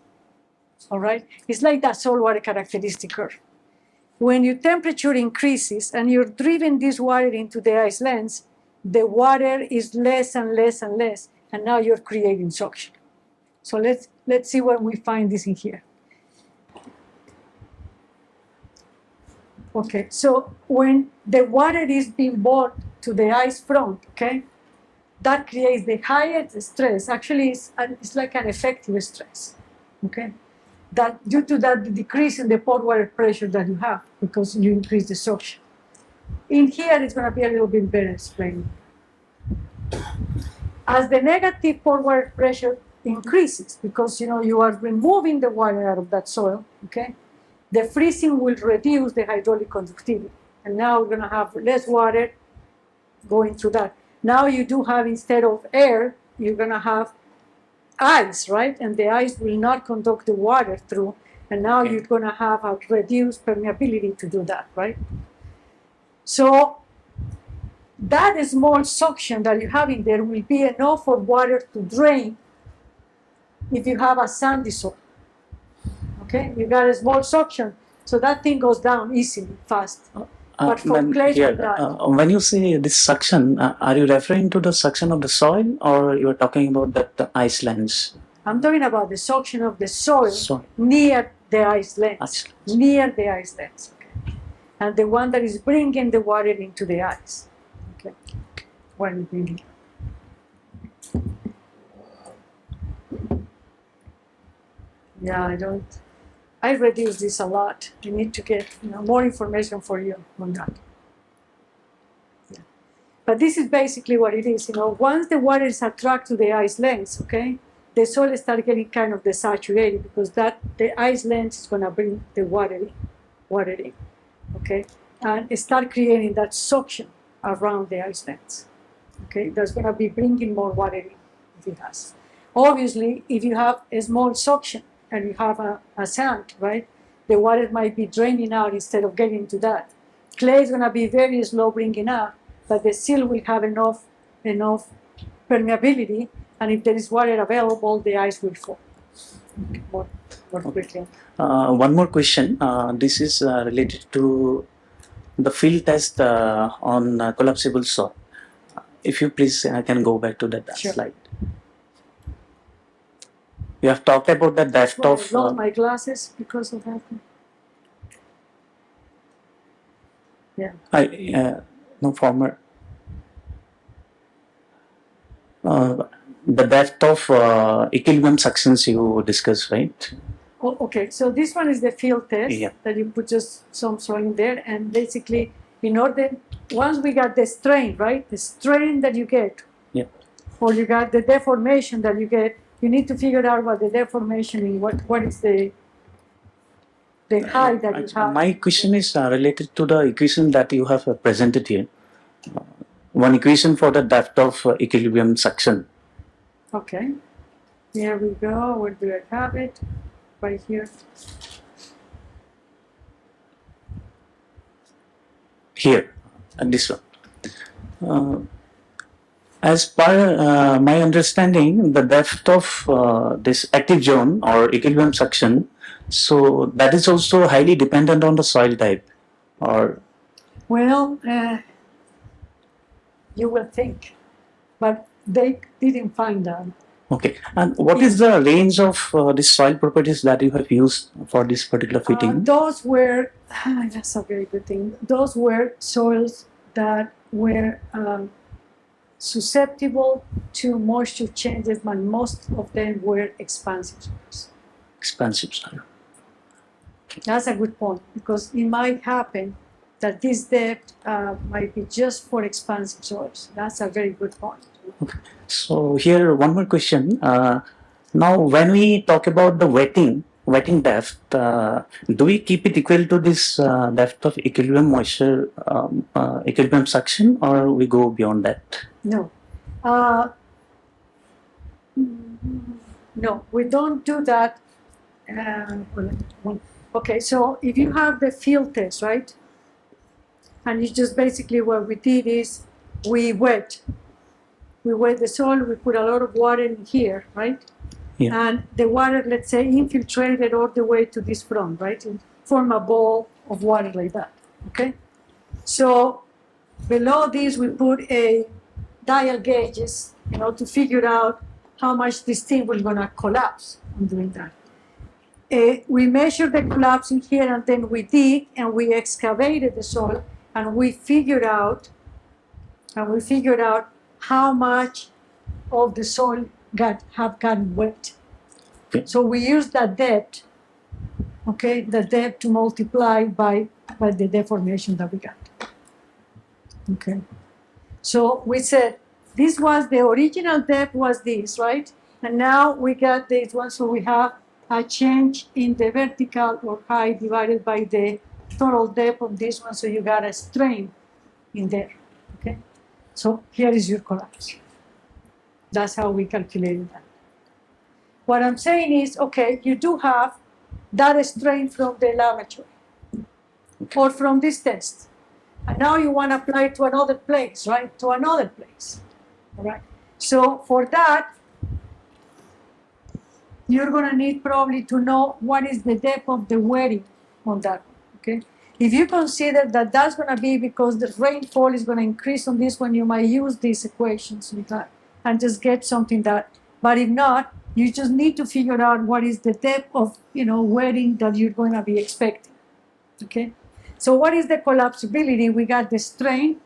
All right? It's like that saltwater characteristic curve. When your temperature increases and you're driving this water into the ice lens, the water is less and less and less, and now you're creating suction. So let's see what we find this in here. Okay, so when the water is being brought to the ice front, okay, that creates the highest stress. Actually, it's like an effective stress, okay? That due to that, the decrease in the port water pressure that you have because you increase the suction. In here, it's going to be a little bit better explained. As the negative port water pressure increases, because you are removing the water out of that soil, okay, the freezing will reduce the hydraulic conductivity, and now we're going to have less water going through that. Now you do have, instead of air, you're going to have ice, right? And the ice will not conduct the water through, and now you're going to have a reduced permeability to do that, right? So that small suction that you have in there will be enough for water to drain if you have a sandy soil. Okay, you got a small suction, so that thing goes down easily, fast. But for clay, when you say this suction, are you referring to the suction of the soil, or you are talking about the ice lens? I'm talking about the suction of the soil near the ice lens, near the ice lens, okay? And the one that is bringing the water into the ice, okay? What are you bringing? Yeah, I reduce this a lot. You need to get more information for you on that. Yeah. But this is basically what it is. Once the water is attracted to the ice lens, okay, the soil starts getting kind of desaturated because the ice lens is going to bring the water in, okay, and start creating that suction around the ice lens. Okay, that's going to be bringing more water in if it has. Obviously, if you have a small suction, and you have a sand, right? The water might be draining out instead of getting to that. Clay is going to be very slow bringing out, but the sill will have enough permeability, and if there is water available, the ice will fall more quickly. One more question. This is related to the field test on collapsible soil. If you please, I can go back to that slide. You have talked about the depth of. I lost my glasses because of that. Yeah. No former. The depth of equilibrium suctions you discussed, right? Oh, okay, so this one is the field test that you put just some soil in there, and basically, once we got the strain, right? The strain that you get, or you got the deformation that you get. You need to figure out what the deformation is, what is the height that you have. My question is related to the equation that you have presented here. One equation for the depth of equilibrium suction. Okay. Here we go. Where do I have it? Right here. Here, and this one. As per my understanding, the depth of this active zone or equilibrium suction, so that is also highly dependent on the soil type, or? Well, you will think, but they didn't find that. Okay, and what is the range of the soil properties that you have used for this particular fitting? Those were, that's a very good thing. Those were soils that were susceptible to moisture changes, but most of them were expansive soils. Expansive soil. Okay. That's a good point, because it might happen that this depth might be just for expansive soils. That's a very good point. Okay. So here one more question. Now when we talk about the wetting depth, do we keep it equal to this depth of equilibrium moisture, equilibrium suction, or we go beyond that? No. No, we don't do that. Okay, so if you have the field test, right? and it's just basically what we did is we wet the soil, we put a lot of water in here, right? Yeah. And the water, let's say, infiltrated all the way to this front, right? And form a ball of water like that, okay? So below this, we put a dial gauges, to figure out how much this thing was gonna collapse on doing that. We measured the collapse in here, and then we dig and we excavated the soil, and we figured out how much of the soil have gotten wet. Okay. So we used that depth, okay, the depth to multiply by the deformation that we got. Okay. So we said this was the original depth was this, right? And now we got this one, so we have a change in the vertical or height divided by the total depth of this one, so you got a strain in there, okay? So here is your collapse. That's how we calculated that. What I'm saying is, okay, you do have that strain from the laboratory or from this test. And now you want to apply it to another place, right? To another place, all right? So for that, you're going to need probably to know what is the depth of the wetting on that one, okay? If you consider that that's going to be because the rainfall is going to increase on this one, you might use these equations with that and just get something that, but if not, you just need to figure out what is the depth of, wetting that you're going to be expecting, okay? So what is the collapsibility? We got the strain,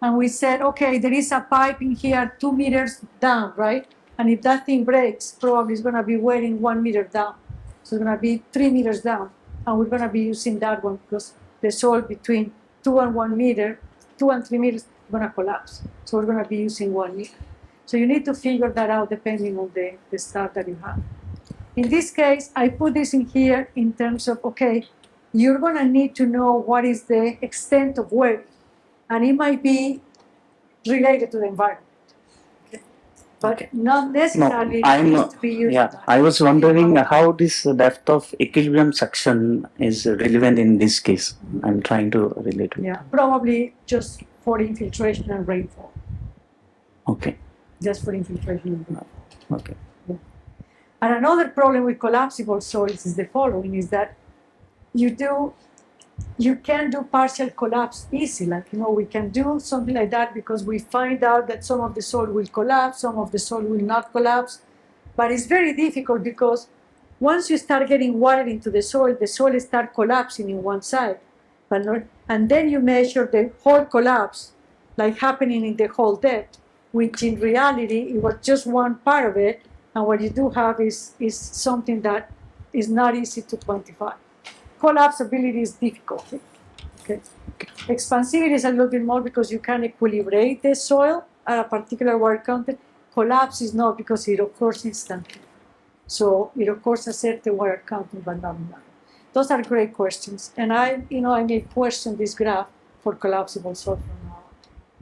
and we said, okay, there is a pipe in here 2 meters down, right? And if that thing breaks, probably it's going to be wetting 1 meter down. So it's going to be 3 meters down, and we're going to be using that one because the soil between 2 and 1 meter, 2 and 3 meters, is going to collapse. So we're going to be using 1 meter. So you need to figure that out depending on the start that you have. In this case, I put this in here in terms of, okay, you're going to need to know what is the extent of wetting, and it might be related to the environment, okay? But Okay. not necessarily I'm needs to be used. yeah. I was wondering how this depth of equilibrium suction is relevant in this case. I'm trying to relate it. Yeah, probably just for infiltration and rainfall. Okay. Just for infiltration and rainfall. Okay. Yeah. And another problem with collapsible soils is the following: is that you can do partial collapse easy. Like, we can do something like that because we find out that some of the soil will collapse, some of the soil will not collapse. But it's very difficult because once you start getting water into the soil starts collapsing in one side. And then you measure the whole collapse, like happening in the whole depth, which in reality, it was just one part of it. And what you do have is something that is not easy to quantify. Collapsibility is difficult. Okay. Expansivity is a little bit more because you can equilibrate the soil at a particular water content. Collapse is not because it occurs instantly. So it occurs at certain water content, but not enough. Those are great questions. And I may question this graph for collapsible soil from now on.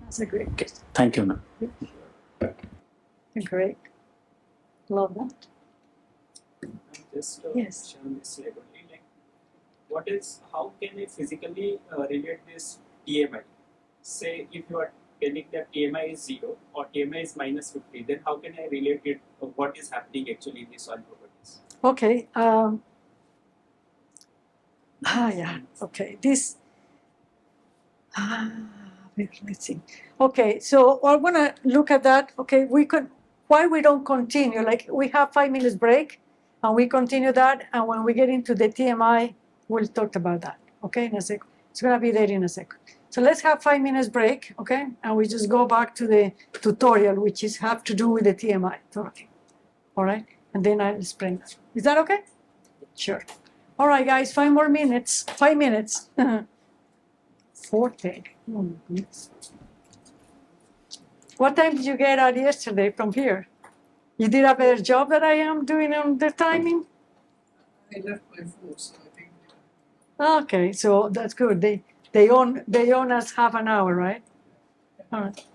That's a great question. Thank you, ma'am. Great. Love that. Just Yes. question this slide only. How can I physically relate this TMI? Say if you are telling that TMI is 0 or TMI is minus 50, then how can I relate it what is happening actually in the soil properties? Okay. Yeah. Okay. This. Let's see. Okay. So I'm gonna look at that. Okay. Why we don't continue? Like, we have 5 minutes break, and we continue that. And when we get into the TMI, we'll talk about that. Okay. In a second. It's gonna be there in a second. So let's have 5 minutes break. Okay. And we just go back to the tutorial, which have to do with the TMI. Okay. All right. And then I'll explain that. Is that okay? Sure. All right, guys, 5 more minutes. 5 minutes. 40. Oh, my goodness. What time did you get out yesterday from here? You did a better job than I am doing on the timing? I left by 4, so I think. Okay, so that's good. They own us half an hour, right? All right.